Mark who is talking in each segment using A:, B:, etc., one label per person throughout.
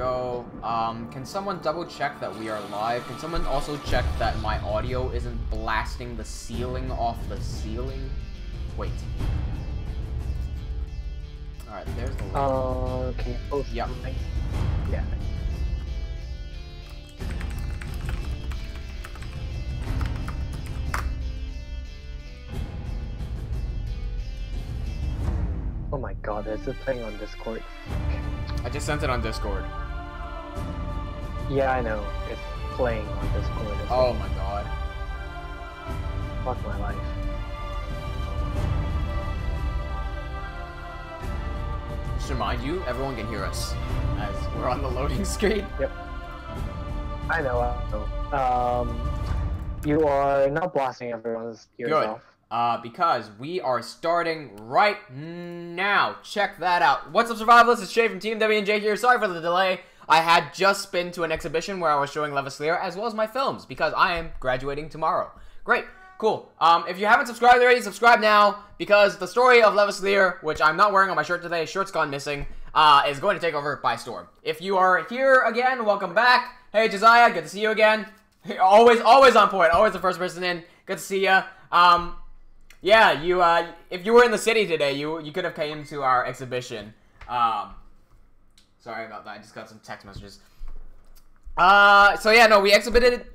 A: go. Can someone double check that we are live? Can someone also check that my audio isn't blasting the ceiling off the ceiling? Wait. Alright, there's the link.
B: Can you post
A: Yep.
B: something? Yeah. Oh my god, this is playing on Discord.
A: I just sent it on Discord.
B: Yeah, I know. It's playing on Discord.
A: Oh my god.
B: Fuck my life.
A: Just to remind you, everyone can hear us as we're on the loading screen.
B: Yep. I know. You are not blasting everyone's ears
A: Good.
B: off.
A: Because we are starting right now. Check that out. What's up, survivalists? It's Shay from Team W&J here. Sorry for the delay. I had just been to an exhibition where I was showing Levaslier as well as my films because I am graduating tomorrow. Great. Cool. If you haven't subscribed already, subscribe now because the story of Levaslier, which I'm not wearing on my shirt today, shirt's gone missing, is going to take over by storm. If you are here again, welcome back. Hey, Josiah, good to see you again. Always on point. Always the first person in. Good to see ya. Yeah, if you were in the city today, you could have came to our exhibition. Sorry about that. I just got some text messages. So yeah, no, we exhibited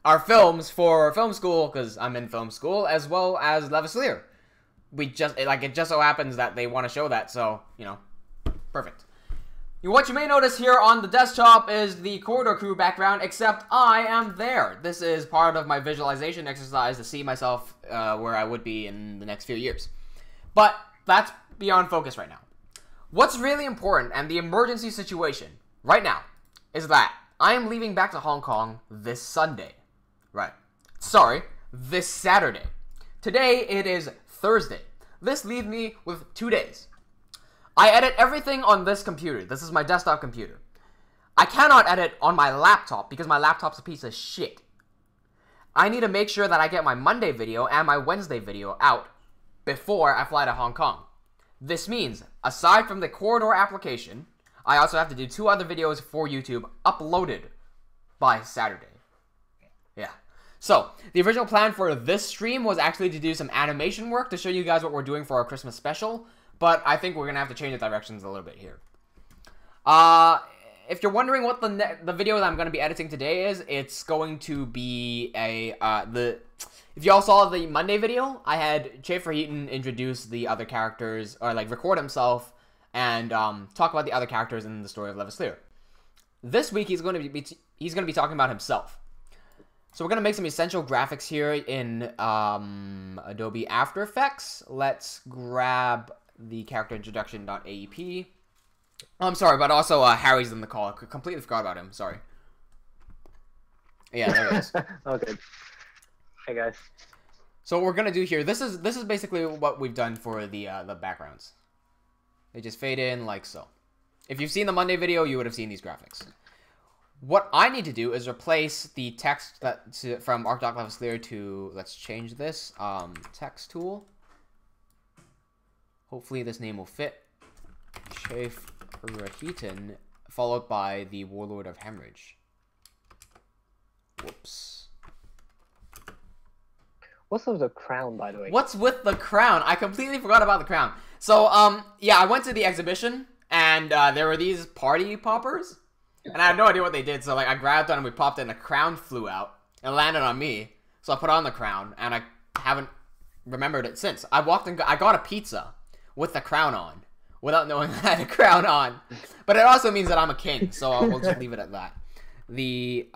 A: our films for film school because I'm in film school as well as Levaslier. It just so happens that they want to show that, so you know, perfect. What you may notice here on the desktop is the Corridor Crew background, except I am there. This is part of my visualization exercise to see myself where I would be in the next few years. But that's beyond focus right now. What's really important and the emergency situation right now is that I am leaving back to Hong Kong this Sunday. Right. Sorry, this Saturday. Today it is Thursday. This leaves me with 2 days. I edit everything on this computer. This is my desktop computer. I cannot edit on my laptop because my laptop's a piece of shit. I need to make sure that I get my Monday video and my Wednesday video out before I fly to Hong Kong. This means, aside from the Corridor application, I also have to do 2 other videos for YouTube uploaded by Saturday. Yeah. So, the original plan for this stream was actually to do some animation work to show you guys what we're doing for our Christmas special. But I think we're going to have to change the directions a little bit here. If you're wondering what the video that I'm going to be editing today is, it's going to be if y'all saw the Monday video, I had Schaefer Heaton introduce the other characters, or like record himself, and talk about the other characters in the story of Levaslier. This week, he's going to be talking about himself. So we're going to make some essential graphics here in Adobe After Effects. Let's grab the character introduction.aep. I'm sorry, but also Harry's in the call. I completely forgot about him. Sorry. Yeah, there it is.
B: Okay. Hey guys.
A: So what we're gonna do here, this is basically what we've done for the backgrounds. They just fade in like so. If you've seen the Monday video, you would have seen these graphics. What I need to do is replace the text from ArcDoc Levaslier to, let's change this, text tool. Hopefully this name will fit. Schaefer Heaton, followed by the Warlord of Hemorrhage. Whoops.
B: What's with the crown, by the way?
A: What's with the crown? I completely forgot about the crown. So, yeah, I went to the exhibition, and there were these party poppers, and I had no idea what they did, so, like, I grabbed one and we popped it, and a crown flew out, and landed on me. So I put on the crown, and I haven't remembered it since. I walked and I got a pizza with the crown on, without knowing I had a crown on. But it also means that I'm a king, so we'll just leave it at that. The,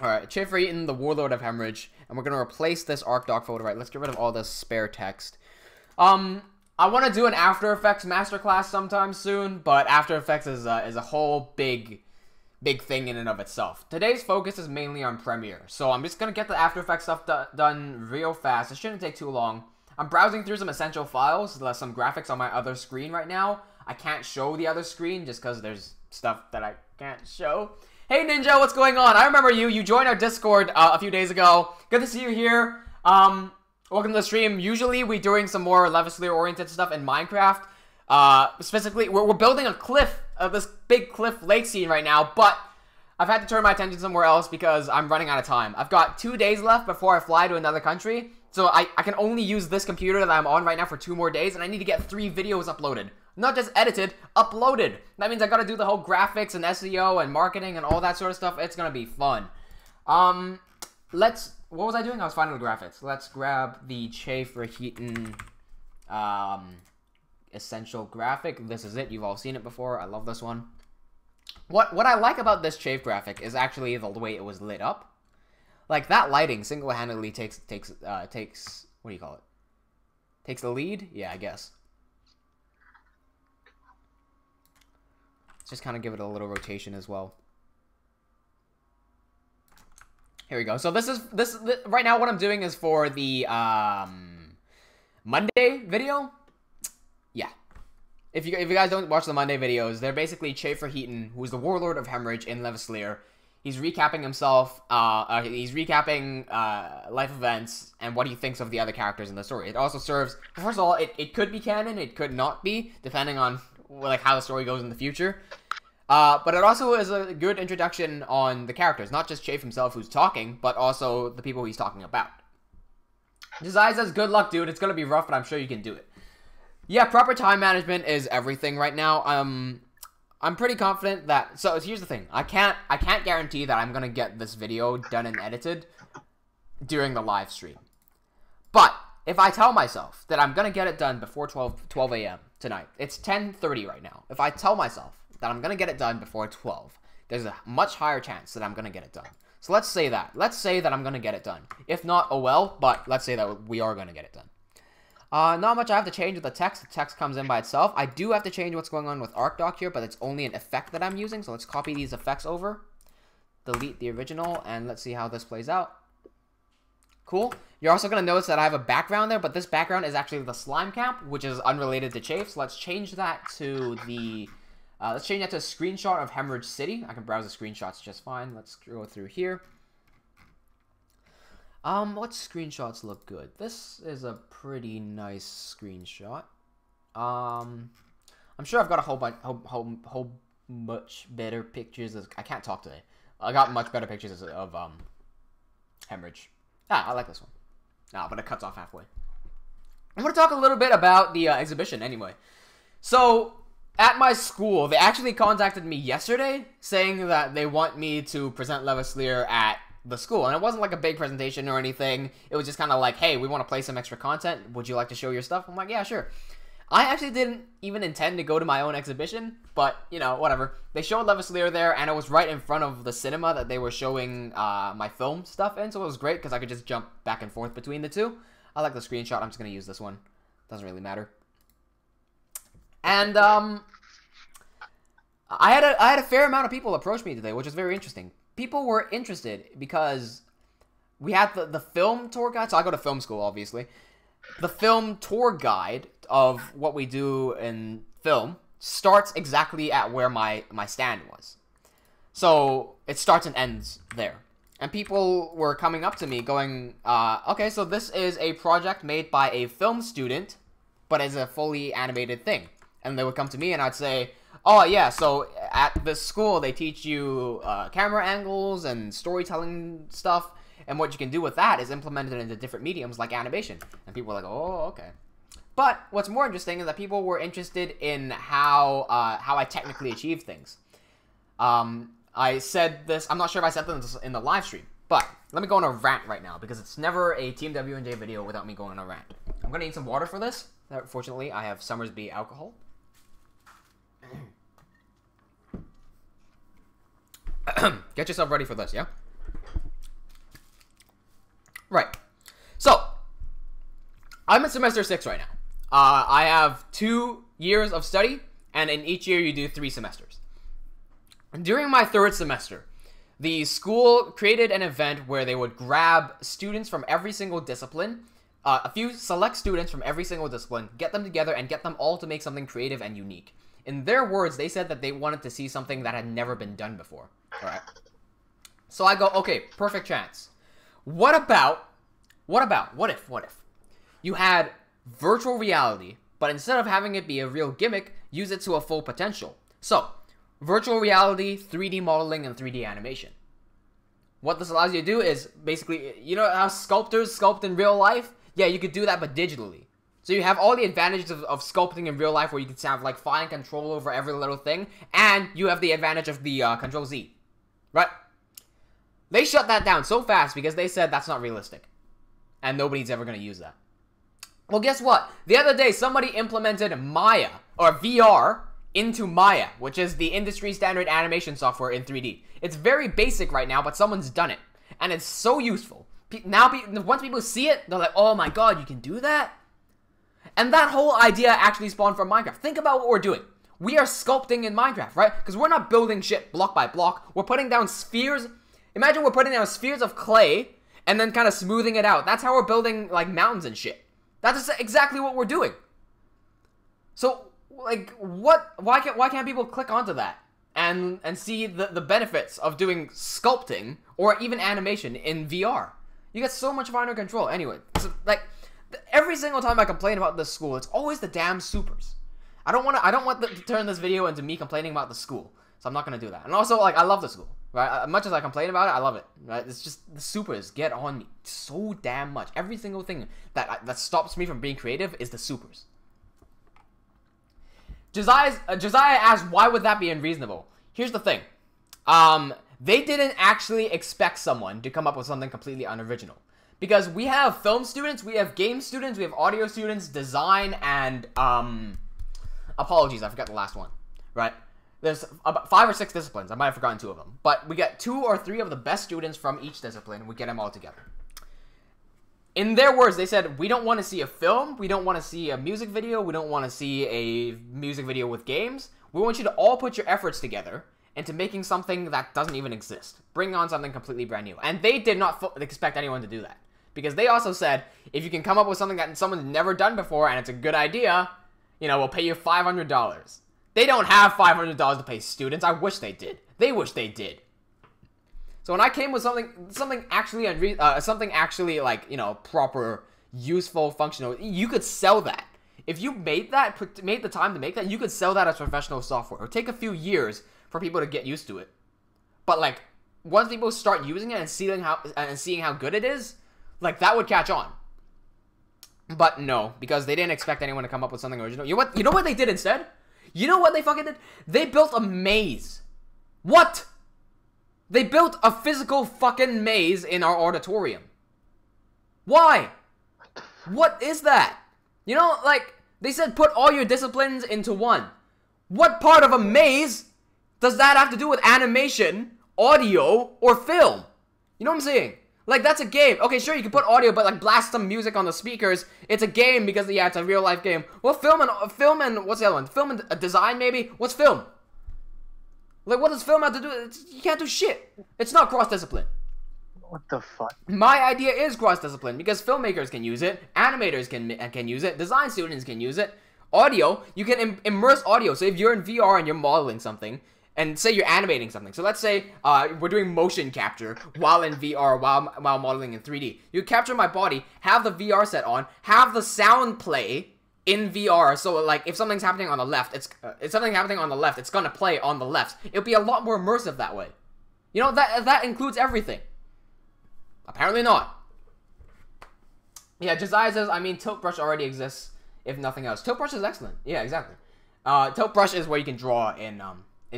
A: Alright, Schaefer Eaton, the Warlord of Hemorrhage, and we're going to replace this ArcDoc photo, right? Let's get rid of all this spare text. I want to do an After Effects masterclass sometime soon, but After Effects is a whole big thing in and of itself. Today's focus is mainly on Premiere, so I'm just going to get the After Effects stuff done real fast. It shouldn't take too long. I'm browsing through some essential files, some graphics on my other screen right now. I can't show the other screen just because there's stuff that I can't show. Hey Ninja, what's going on? I remember you. You joined our Discord a few days ago. Good to see you here. Welcome to the stream. Usually we're doing some more Levaslier oriented stuff in Minecraft. Specifically, we're building a cliff, this big cliff lake scene right now, but I've had to turn my attention somewhere else because I'm running out of time. I've got 2 days left before I fly to another country, so I can only use this computer that I'm on right now for 2 more days, and I need to get 3 videos uploaded. Not just edited, uploaded. That means I gotta do the whole graphics and SEO and marketing and all that sort of stuff. It's gonna be fun. What was I doing? I was finding the graphics. Let's grab the Chafer Heaton, essential graphic. This is it. You've all seen it before. I love this one. What I like about this Chafe graphic is actually the way it was lit up. Like, that lighting single-handedly takes what do you call it? Takes the lead? Yeah, I guess. Let's just kind of give it a little rotation as well. Here we go. So this right now what I'm doing is for the Monday video. Yeah. If you guys don't watch the Monday videos, they're basically Chafer Heaton, who is the warlord of Hemorrhage in Levaslier. He's recapping himself, he's recapping life events and what he thinks of the other characters in the story. It also serves, first of all, it could be canon, it could not be, depending on like how the story goes in the future. But it also is a good introduction on the characters, not just Chafe himself who's talking, but also the people he's talking about. Desai says, good luck, dude. It's gonna be rough, but I'm sure you can do it. Yeah, proper time management is everything right now. I'm pretty confident that... So, here's the thing. I can't guarantee that I'm gonna get this video done and edited during the live stream. But, if I tell myself that I'm gonna get it done before 12 a.m. tonight, it's 10:30 right now. If I tell myself that I'm gonna get it done before 12, there's a much higher chance that I'm gonna get it done. So let's say that. Let's say that I'm gonna get it done. If not, oh well, but let's say that we are gonna get it done. Not much I have to change with the text. The text comes in by itself. I do have to change what's going on with ArcDoc here, but it's only an effect that I'm using, so let's copy these effects over. Delete the original, and let's see how this plays out. Cool. You're also going to notice that I have a background there, but this background is actually the slime camp, which is unrelated to Chafe, so let's change that to the... let's change that to a screenshot of Hemorrhage City. I can browse the screenshots just fine. Let's go through here. What screenshots look good? This is a pretty nice screenshot. I'm sure I've got a whole much better pictures. I can't talk today. I got much better pictures of Hemorrhage. I like this one. But it cuts off halfway. I'm gonna talk a little bit about the exhibition anyway. So, at my school, they actually contacted me yesterday saying that they want me to present Levaslier at the school, and it wasn't like a big presentation or anything. It was just kind of like, hey, we want to play some extra content. Would you like to show your stuff? I'm like, yeah, sure. I actually didn't even intend to go to my own exhibition, but, you know, whatever. They showed Levaslier there, and it was right in front of the cinema that they were showing my film stuff in, so it was great because I could just jump back and forth between the two. I like the screenshot. I'm just going to use this one. Doesn't really matter. And, I had a fair amount of people approach me today, which was very interesting. People were interested because we had the film tour guide. So I go to film school, obviously. The film tour guide of what we do in film starts exactly at where my stand was. So it starts and ends there. And people were coming up to me going, okay, so this is a project made by a film student, but as a fully animated thing. And they would come to me and I'd say, oh, yeah, so at this school, they teach you camera angles and storytelling stuff, and what you can do with that is implement it into different mediums like animation. And people were like, oh, okay. But what's more interesting is that people were interested in how I technically achieve things. I said this, I'm not sure if I said this in the live stream, but let me go on a rant right now, because it's never a Team WNJ video without me going on a rant. I'm going to need some water for this. Fortunately, I have Summersby alcohol. Get yourself ready for this, yeah? Right. So, I'm in semester 6 right now. I have 2 years of study, and in each year you do 3 semesters. During my 3rd semester, the school created an event where they would grab students from every single discipline, a few select students from every single discipline, get them together, and get them all to make something creative and unique. In their words, they said that they wanted to see something that had never been done before. Alright. So I go, okay, perfect chance. What if, You had virtual reality, but instead of having it be a real gimmick, use it to a full potential. So, virtual reality, 3D modeling, and 3D animation. What this allows you to do is basically, you know how sculptors sculpt in real life? Yeah, you could do that, but digitally. So you have all the advantages of sculpting in real life, where you can have like fine control over every little thing, and you have the advantage of the Control Z, right? They shut that down so fast because they said that's not realistic, and nobody's ever going to use that. Well, guess what? The other day, somebody implemented Maya, or VR, into Maya, which is the industry standard animation software in 3D. It's very basic right now, but someone's done it, and it's so useful. Now, once people see it, they're like, oh my god, you can do that? And that whole idea actually spawned from Minecraft. Think about what we're doing. We are sculpting in Minecraft, right? Because we're not building shit block by block. We're putting down spheres. Imagine we're putting down spheres of clay and then kind of smoothing it out. That's how we're building, like, mountains and shit. That's exactly what we're doing. So, like, why can't people click onto that and see the benefits of doing sculpting or even animation in VR? You get so much finer control. Anyway, so, like, every single time I complain about this school, it's always the damn supers. I don't want to turn this video into me complaining about the school, so I'm not gonna do that. And also, like, I love the school, right? As much as I complain about it, I love it, right? It's just the supers get on me so damn much. Every single thing that stops me from being creative is the supers. Josiah asked, why would that be unreasonable? Here's the thing. They didn't actually expect someone to come up with something completely unoriginal. Because we have film students, we have game students, we have audio students, design, and, apologies, I forgot the last one, right? There's about 5 or 6 disciplines. I might have forgotten 2 of them. But we get 2 or 3 of the best students from each discipline, and we get them all together. In their words, they said, we don't want to see a film, we don't want to see a music video, we don't want to see a music video with games. We want you to all put your efforts together into making something that doesn't even exist. Bring on something completely brand new. And they did not expect anyone to do that. Because they also said, if you can come up with something that someone's never done before and it's a good idea, you know, we'll pay you $500. They don't have $500 to pay students. I wish they did. They wish they did. So when I came with something actually like, you know, proper, useful, functional, you could sell that. If you made the time to make that, you could sell that as professional software. It would take a few years for people to get used to it. But like, once people start using it and seeing how good it is, like, that would catch on. But no, because they didn't expect anyone to come up with something original. You know what they did instead? You know what they fucking did? They built a maze. What? They built a physical fucking maze in our auditorium. Why? What is that? You know, like, they said put all your disciplines into one. What part of a maze does that have to do with animation, audio, or film? You know what I'm saying? Like, that's a game. Okay, sure, you can put audio, but, like, blast some music on the speakers. It's a game because, yeah, it's a real-life game. Well, film and what's the other one? Film and design, maybe? What's film? Like, what does film have to do? You can't do shit. It's not cross-discipline.
B: What the fuck?
A: My idea is cross-discipline because filmmakers can use it, animators can use it, design students can use it. Audio, you can immerse audio. So if you're in VR and you're modeling something, and say you're animating something. So let's say we're doing motion capture while in VR, while modeling in 3D. You capture my body, have the VR set on, have the sound play in VR. So like if something's happening on the left, if something's happening on the left, it's gonna play on the left. It'll be a lot more immersive that way. You know, that includes everything. Apparently not. Yeah, Josiah says, I mean, Tilt Brush already exists, if nothing else. Tilt Brush is excellent. Yeah, exactly. Tilt Brush is where you can draw in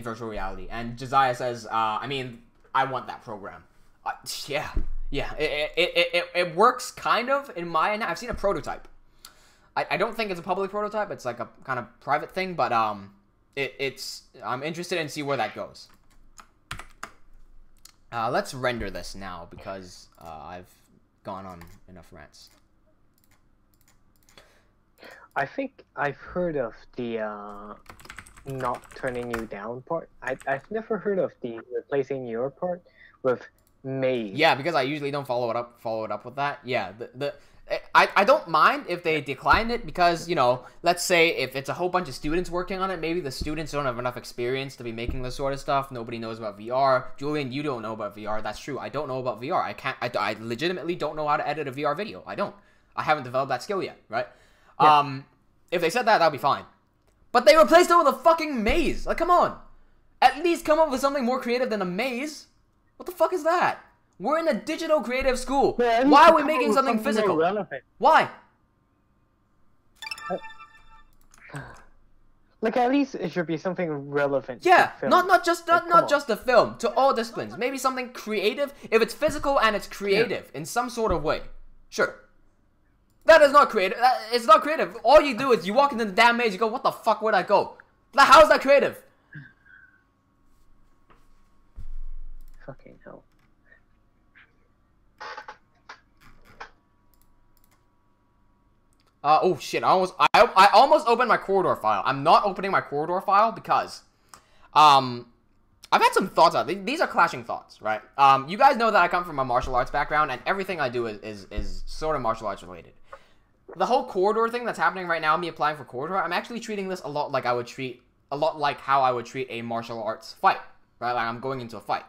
A: virtual reality. And Josiah says, I mean, I want that program. Yeah. It works kind of in Maya now. I've seen a prototype. I don't think it's a public prototype. It's like a kind of private thing, but I'm interested in see where that goes. Let's render this now because I've gone on enough rants.
B: I think I've heard of the not turning you down part. I've never heard of the replacing your part with maze.
A: Yeah, because I usually don't follow it up with that. Yeah, I don't mind if they decline it because, you know, let's say if it's a whole bunch of students working on it, maybe the students don't have enough experience to be making this sort of stuff. Nobody knows about VR. Julian, you don't know about VR. That's true. I don't know about VR. I legitimately don't know how to edit a VR video. I don't. I haven't developed that skill yet, right?
B: Yeah.
A: If they said that, that'd be fine. But they replaced it with a fucking maze. Like, come on. At least come up with something more creative than a maze. What the fuck is that? We're in a digital creative school.
B: Yeah,
A: Why are we making something physical?
B: Relevant.
A: Why?
B: Like, at least it should be something relevant.
A: Yeah,
B: to film.
A: not just the film, to all disciplines.
B: Yeah.
A: Maybe something creative. If it's physical and it's creative in some sort of way, sure. That is not creative. It's not creative. All you do is you walk into the damn maze. You go, what the fuck would I go? How is that creative?
B: Fucking hell.
A: Oh shit! I almost opened my corridor file. I'm not opening my corridor file because, I've had some thoughts on it. These are clashing thoughts, right? You guys know that I come from a martial arts background, and everything I do is sort of martial arts related. The whole corridor thing that's happening right now, me applying for corridor, I'm actually treating this a lot like how I would treat a martial arts fight, right? Like I'm going into a fight.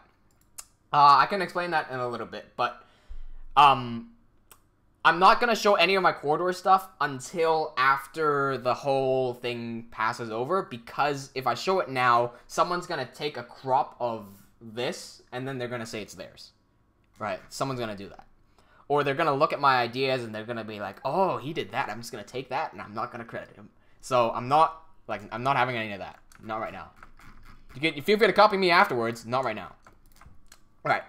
A: I can explain that in a little bit, but I'm not going to show any of my corridor stuff until after the whole thing passes over, because if I show it now, someone's going to take a crop of this, and then they're going to say it's theirs. Right? Someone's going to do that. Or they're going to look at my ideas, and they're going to be like, oh, he did that. I'm just going to take that, and I'm not going to credit him. So I'm not having any of that. Not right now. You feel free to copy me afterwards. Not right now. Alright.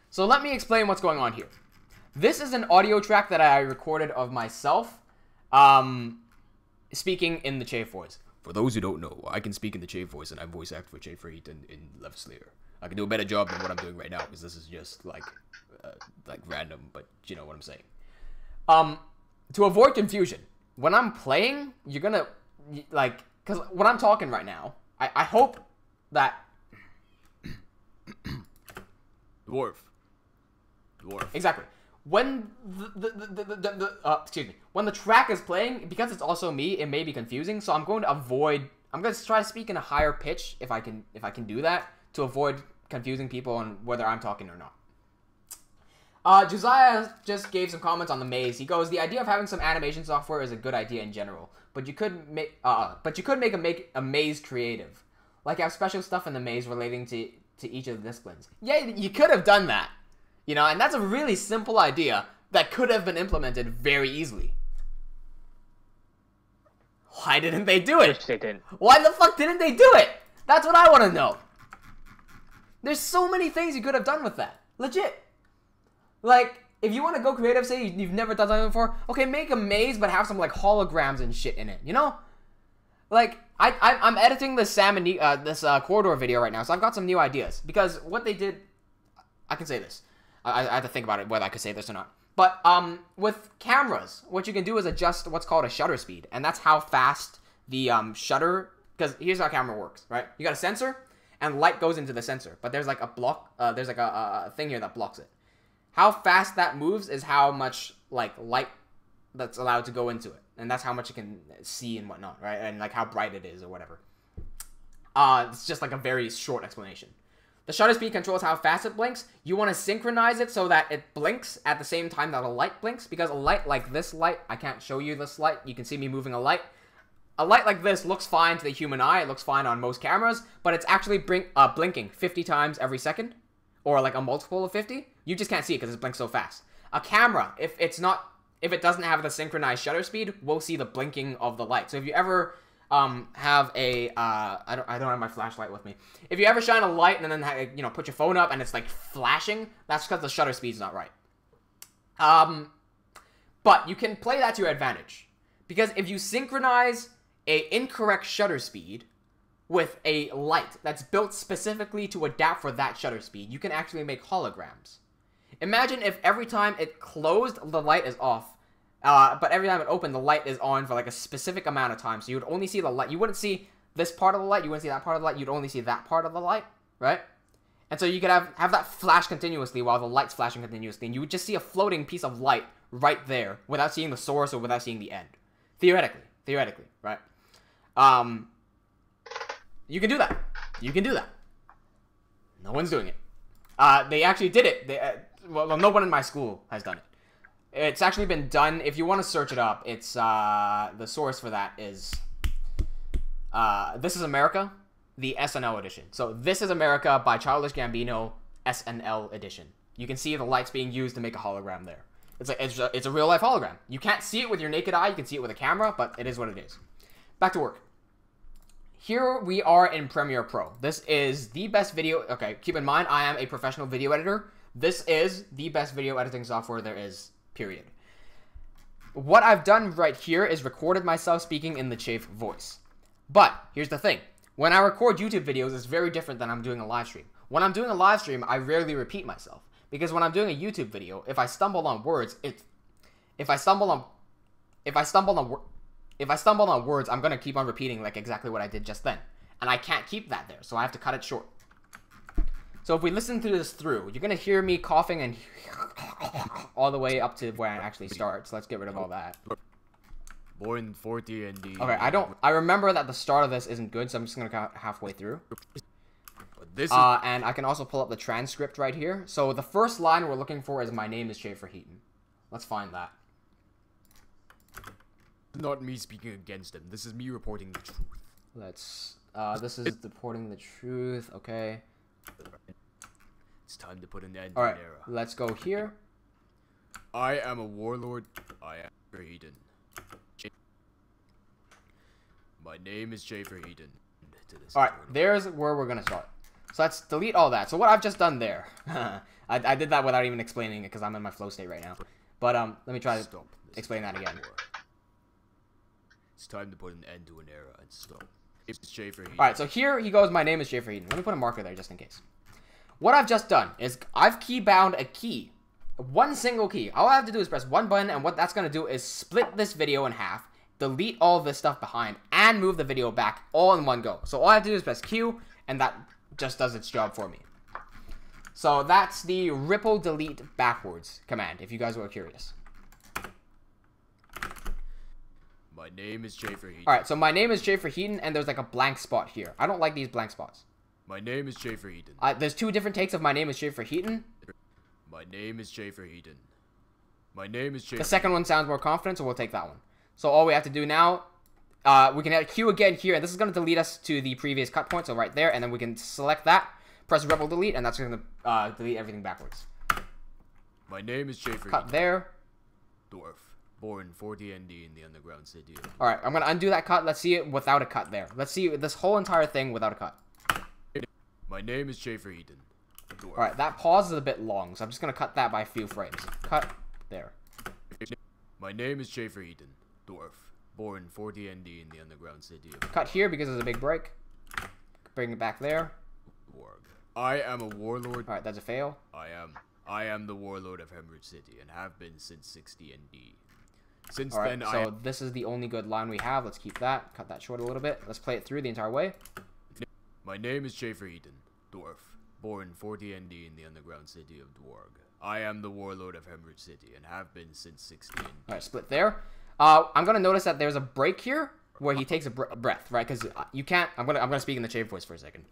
A: So let me explain what's going on here. This is an audio track that I recorded of myself speaking in the Chafe voice. For those who don't know, I can speak in the Chafe voice, and I voice act for Chafe in Levaslier. I can do a better job than what I'm doing right now, because this is just, like random, but you know what I'm saying. To avoid confusion, when I'm playing, you're gonna, like, because when I'm talking right now, I hope that... Dwarf. Exactly. When when the track is playing, because it's also me, it may be confusing. So I'm going to try to speak in a higher pitch if I can do that, to avoid confusing people on whether I'm talking or not. Josiah just gave some comments on the maze. He goes, the idea of having some animation software is a good idea in general, but you could make a maze creative, like have special stuff in the maze relating to each of the disciplines. Yeah, you could have done that. You know, and that's a really simple idea that could have been implemented very easily. Why didn't they do it?
B: Which they didn't.
A: Why the fuck didn't they do it? That's what I want to know. There's so many things you could have done with that. Legit. Like, if you want to go creative, say you've never done something before, okay, make a maze, but have some, like, holograms and shit in it, you know? Like, I'm editing this corridor video right now, so I've got some new ideas. Because what they did... I can say this. I have to think about it, whether I could say this or not. But with cameras, what you can do is adjust what's called a shutter speed. And that's how fast the shutter... Because here's how a camera works, right? You got a sensor, and light goes into the sensor. But there's like a block... there's like a thing here that blocks it. How fast that moves is how much like light that's allowed to go into it. And that's how much you can see and whatnot, right? And like how bright it is or whatever. It's just like a very short explanation. The shutter speed controls how fast it blinks. You want to synchronize it so that it blinks at the same time that a light blinks. Because a light like this light, I can't show you this light. You can see me moving a light. A light like this looks fine to the human eye. It looks fine on most cameras. But it's actually blinking 50 times every second. Or like a multiple of 50. You just can't see it because it blinks so fast. A camera, if it doesn't have the synchronized shutter speed, we'll see the blinking of the light. So if you ever... have a, I don't have my flashlight with me. If you ever shine a light and then, you know, put your phone up and it's, like, flashing, that's because the shutter speed's not right. But you can play that to your advantage. Because if you synchronize a incorrect shutter speed with a light that's built specifically to adapt for that shutter speed, you can actually make holograms. Imagine if every time it closed, the light is off. But every time it opened, the light is on for like a specific amount of time. So you would only see the light. You wouldn't see this part of the light. You wouldn't see that part of the light. You'd only see that part of the light, right? And so you could have that flash continuously while the light's flashing continuously. And you would just see a floating piece of light right there without seeing the source or without seeing the end. Theoretically, right? You can do that. You can do that. No one's doing it. They actually did it. Well, no one in my school has done it. It's actually been done. If you want to search it up, it's the source for that is This Is America, the SNL edition. So This Is America by Childish Gambino, SNL edition. You can see the lights being used to make a hologram there. It's a real life hologram. You can't see it with your naked eye. You can see it with a camera, but it is what it is. Back to work. Here we are in Premiere Pro. This is the best video. Okay, keep in mind, I am a professional video editor. This is the best video editing software there is, period. What I've done right here is recorded myself speaking in the Chafe voice. But here's the thing. When I record YouTube videos, it's very different than I'm doing a live stream. When I'm doing a live stream, I rarely repeat myself. Because when I'm doing a YouTube video, if I stumble on words, if I stumble on words, I'm gonna keep on repeating like exactly what I did just then. And I can't keep that there, so I have to cut it short. So if we listen to this through, you're gonna hear me coughing and all the way up to where I actually start. So let's get rid of all that.
C: Born 40 and D.
A: Okay, I remember that the start of this isn't good, so I'm just gonna cut halfway through.
C: This
A: And I can also pull up the transcript right here. So the first line we're looking for is "My name is Schaefer Heaton." Let's find that.
C: not me speaking against him. This is me reporting the truth.
A: Let's. This is reporting the truth. Okay.
C: It's time to put an end
A: All
C: to
A: right.
C: an era.
A: Let's go here.
C: I am a warlord. I am Heaton. My name is Schaefer Heaton.
A: All right. There's where we're gonna start. So let's delete all that. So what I've just done there, I did that without even explaining it because I'm in my flow state right now. But let me try to explain that again.
C: It's time to put an end to an era and stop. It's Schaefer Heaton.
A: All right. So here he goes. My name is Schaefer Heaton. Let me put a marker there just in case. What I've just done is I've keybound a key, one single key. All I have to do is press one button, and what that's gonna do is split this video in half, delete all this stuff behind, and move the video back all in one go. So all I have to do is press Q, and that just does its job for me. So that's the ripple delete backwards command, if you guys were curious.
C: My name is Schaefer Heaton.
A: Alright, so my name is Schaefer Heaton, and there's like a blank spot here. I don't like these blank spots.
C: My name is Schaefer Heaton.
A: There's two different takes of my name is Schaefer Heaton.
C: My name is Schaefer Heaton. My name is Schaefer.
A: The second one sounds more confident, so we'll take that one. So all we have to do now, we can hit Q again here, and this is going to delete us to the previous cut point, so right there, and then we can select that, press ripple delete, and that's going to delete everything backwards.
C: My name is Schaefer
A: Cut
C: Heaton.
A: there.
C: Dwarf. Born 40 ND in the underground city.
A: Alright, I'm going to undo that cut. Let's see it without a cut there. Let's see this whole entire thing without a cut.
C: My name is Schaefer Heaton.
A: Alright, that pause is a bit long, so I'm just going to cut that by a few frames. Cut there.
C: My name is Schaefer Heaton. Dwarf. Born 40 ND in the underground city of
A: Cut here because there's a big break. Bring it back there.
C: Warg. I am a warlord.
A: Alright, that's a fail.
C: I am the warlord of Hemorrhage City and have been since 60 ND. Since
A: Alright,
C: then,
A: so this is the only good line we have. Let's keep that. Cut that short a little bit. Let's play it through the entire way.
C: My name is Schaefer Heaton. Dwarf. Born 40 ND in the underground city of Dwarg. I am the warlord of Hemorrhage City and have been since 60 ND.
A: Alright, split there. I'm gonna notice that there's a break here where he takes a breath, right? Because you can't. I'm gonna speak in the Chafe voice for a second.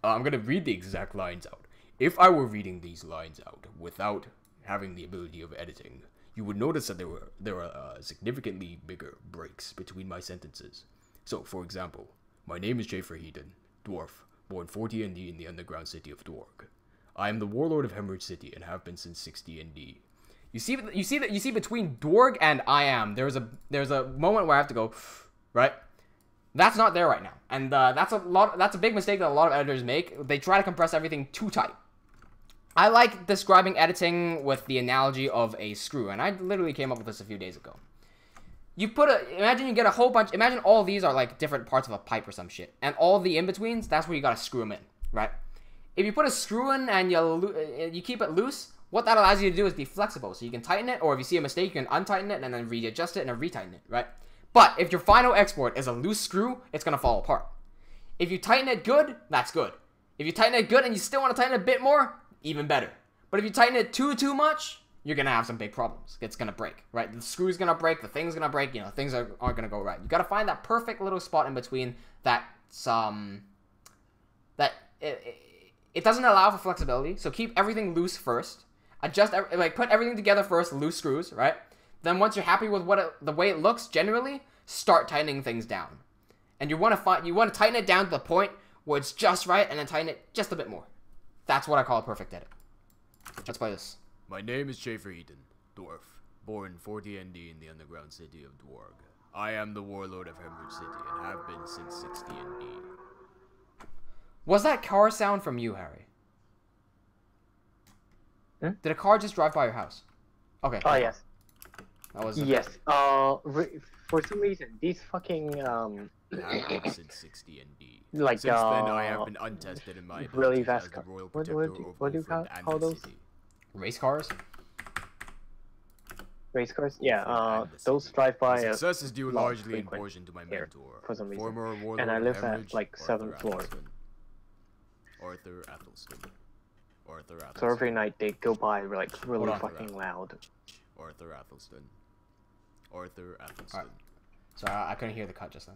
A: I'm gonna read the exact lines out. If I were reading these lines out without having the ability of editing, you would notice that there are significantly bigger breaks between my sentences. So, for example, my name is Schaefer Heaton, dwarf, born 40 ND in the underground city of Dwarg. I am the warlord of Hemorrhage City and have been since 60 ND. You see between Dwarg and I am, there's a moment where I have to go, right? That's not there right now, and that's a big mistake that a lot of editors make. They try to compress everything too tight. I like describing editing with the analogy of a screw, and I literally came up with this a few days ago. Imagine you get a whole bunch, imagine all these are like different parts of a pipe or some shit, and all the in-betweens, that's where you gotta screw them in, right? If you put a screw in and you keep it loose, what that allows you to do is be flexible, so you can tighten it, or if you see a mistake, you can untighten it and then readjust it and then retighten it, right? But if your final export is a loose screw, it's gonna fall apart. If you tighten it good, that's good. If you tighten it good and you still want to tighten it a bit more, even better. But if you tighten it too much, you're gonna have some big problems. It's gonna break, right? The screw's gonna break, the thing's gonna break, things aren't gonna go right. You gotta find that perfect little spot in between that it doesn't allow for flexibility, so keep everything loose first, put everything together first, loose screws, right? Then once you're happy with the way it looks generally, start tightening things down. And you want to tighten it down to the point where it's just right, and then tighten it just a bit more. That's what I call a perfect edit. Let's play this.
C: My name is Schaefer Eden, dwarf, born 40 ND in the underground city of Dwarg. I am the warlord of Hemorrhage City and have been since 60 ND.
A: Was that car sound from you, Harry?
B: Hmm?
A: Did a car just drive by your house? Okay.
B: Oh, yes.
A: That was
B: Yes. For some reason, these fucking,
C: Have been since 60 ND.
B: like,
C: Since then, I have been untested in my
B: really
C: abilities
B: fast
C: as the
B: car.
C: royal
B: What
C: protector
B: do
C: over
B: you
C: Ulfric and
B: call
C: the
B: those?
C: city.
A: race cars.
B: Race cars? Yeah,
C: And the
B: those
C: city.
B: drive by
C: My success is due
B: lot
C: largely in
B: frequent
C: portion to my
B: here,
C: mentor,
B: for some reason.
C: former warlord
B: And I
C: of
B: live at,
C: Hemorrhage,
B: like, 7th floor.
C: Arthur Athelstan. Arthur Athelstan.
B: So every night they go by, like, really
A: on.
B: fucking loud.
C: Arthur Athelstan. Arthur Athelstan.
A: Alright. Sorry, I couldn't hear the cut just then.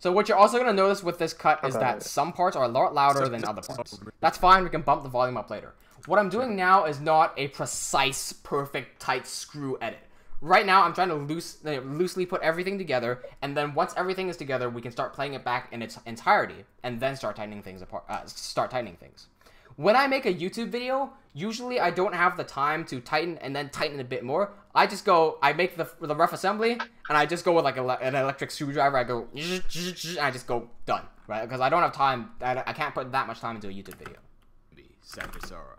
A: So what you're also going to notice with this cut is
B: Okay.
A: that some parts are a lot louder than other parts. That's fine, we can bump the volume up later. What I'm doing now is not a precise, perfect, tight screw edit. Right now, I'm trying to loosely put everything together, and then once everything is together, we can start playing it back in its entirety, and then start tightening things apart. When I make a YouTube video, usually I don't have the time to tighten and then tighten a bit more. I make the rough assembly, and I just go with like an electric screwdriver. I go, and I just go done, right? Because I don't have time. I can't put that much time into a YouTube video.
C: Sakasara.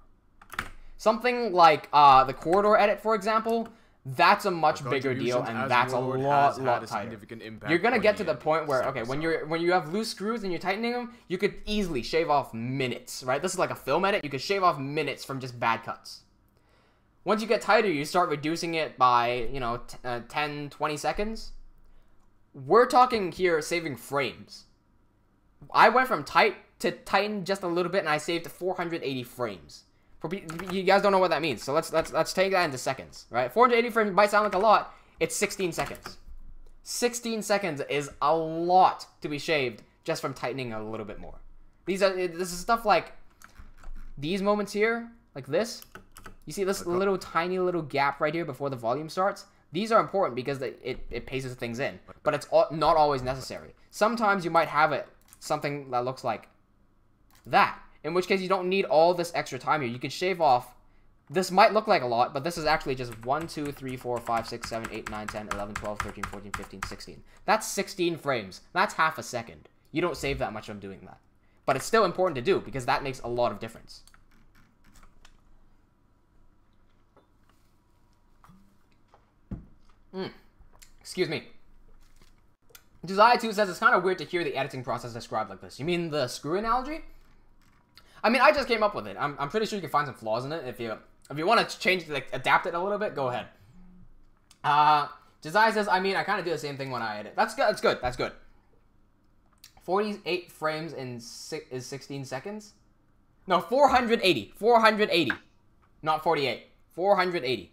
A: Something like the corridor edit, for example, that's a much bigger deal, and that's a lot tighter. You're gonna get to the point where, okay, when you have loose screws and you're tightening them, you could easily shave off minutes, right? This is like a film edit. You could shave off minutes from just bad cuts. Once you get tighter, you start reducing it by, 10, 20 seconds. We're talking here saving frames. I went from tight to tighten just a little bit, and I saved 480 frames. You guys don't know what that means, so let's take that into seconds, right? 480 frames might sound like a lot. It's 16 seconds. 16 seconds is a lot to be shaved just from tightening a little bit more. This is stuff like these moments here, like this. You see this tiny little gap right here before the volume starts? These are important because it paces things in, but it's not always necessary. Sometimes you might have something that looks like that. In which case, you don't need all this extra time here. You can shave off. This might look like a lot, but this is actually just 1, 2, 3, 4, 5, 6, 7, 8, 9, 10, 11, 12, 13, 14, 15, 16. That's 16 frames. That's half a second. You don't save that much from doing that. But it's still important to do, because that makes a lot of difference. Excuse me. Josiah 2 says it's kind of weird to hear the editing process described like this. You mean the screw analogy? I mean, I just came up with it. I'm pretty sure you can find some flaws in it. If you want to change, adapt it a little bit, go ahead. Josiah says, I mean, I kind of do the same thing when I edit. That's good. That's good. That's good. 48 frames is 16 seconds? No, 480. 480. Not 48. 480.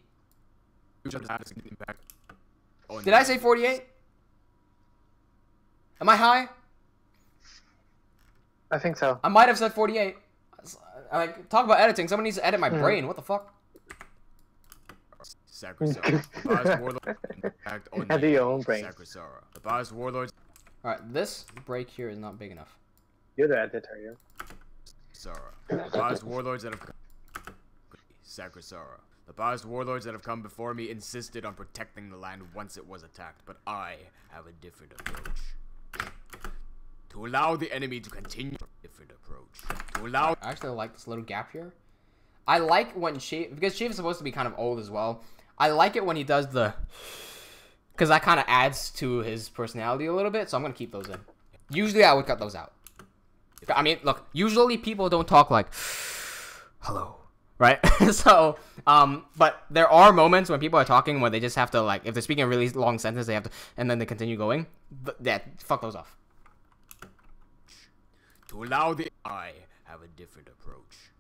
A: Did I say 48? Am I high?
B: I think so.
A: I might have said 48. Like, talk about editing. Someone needs to edit my brain. What the fuck?
B: Edit your own brain.
C: The Baz warlords.
A: Alright, this break here is not big enough.
B: You're the editor, yeah.
C: The Baz warlords that have Sakasara. The Baz warlords that have come before me insisted on protecting the land once it was attacked, but I have a different approach. To allow the enemy to continue a different approach. To allow
A: I actually like this little gap here. I like when because Chief is supposed to be kind of old as well. I like it when he does because that kind of adds to his personality a little bit, so I'm going to keep those in. Usually I would cut those out. I mean, look, usually people don't talk like, hello, right? So, but there are moments when people are talking where they just have to, like, if they're speaking a really long sentence, they have to, and then they continue going. But, yeah, fuck those off.
C: To allow I have a different approach.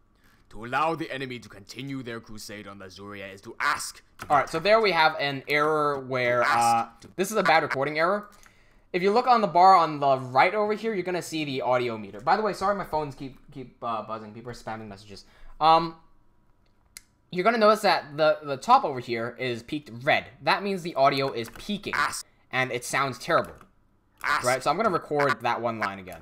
C: To allow the enemy to continue their crusade on Lazuria is to ask.
A: Alright, so there we have an error where, this is a bad recording error. If you look on the bar on the right over here, you're gonna see the audio meter. By the way, sorry my phones keep buzzing. People are spamming messages. you're gonna notice that the top over here is peaked red. That means the audio is peaking, and it sounds terrible. Right? So I'm gonna record that one line again.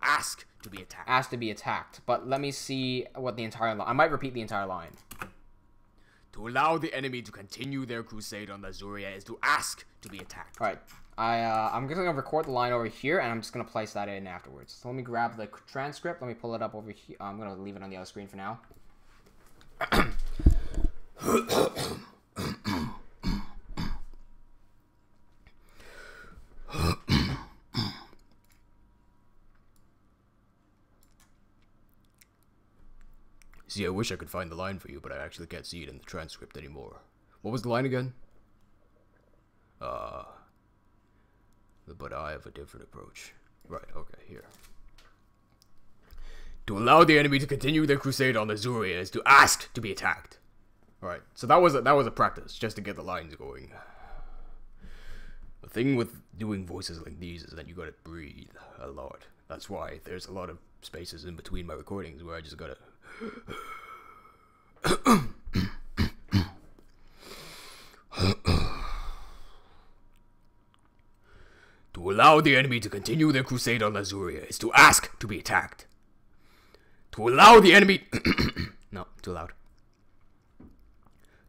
C: Ask to be attacked.
A: Ask to be attacked. But let me see what the entire line... I might repeat the entire line.
C: To allow the enemy to continue their crusade on Lazuria is to ask to be attacked.
A: Alright. I'm just gonna record the line over here, and I'm just gonna place that in afterwards. So let me grab the transcript. Let me pull it up over here. I'm gonna leave it on the other screen for now.
C: See, I wish I could find the line for you, but I actually can't see it in the transcript anymore. What was the line again? But I have a different approach. Right, okay, here. To allow the enemy to continue their crusade on Lazuria is to ask to be attacked. Alright, so that was a practice, just to get the lines going. The thing with doing voices like these is that you gotta breathe a lot. That's why there's a lot of spaces in between my recordings where I just gotta... To allow the enemy to continue their crusade on Lazuria is to ask to be attacked. To allow the enemy... No, too loud.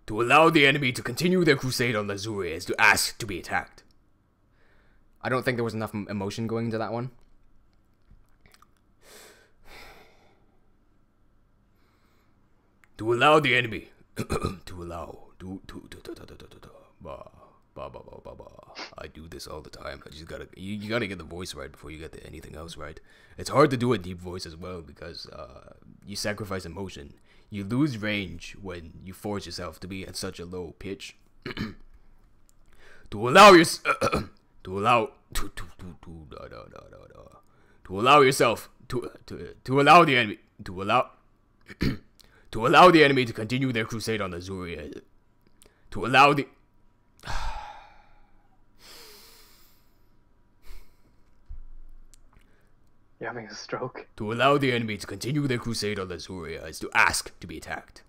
C: To allow the enemy to continue their crusade on Lazuria is to ask to be attacked.
A: I don't think there was enough emotion going into that one.
C: To allow the enemy... I do this all the time. I just gotta... You gotta get the voice right before you get to anything else right. It's hard to do a deep voice as well because you sacrifice emotion. You lose range when you force yourself to be at such a low pitch. To allow your... To allow... To allow yourself... To allow the enemy... To allow... To allow the enemy to continue their crusade on Lazuria. To allow the...
B: You're having a stroke.
C: To allow the enemy to continue their crusade on Lazuria is to ask to be attacked.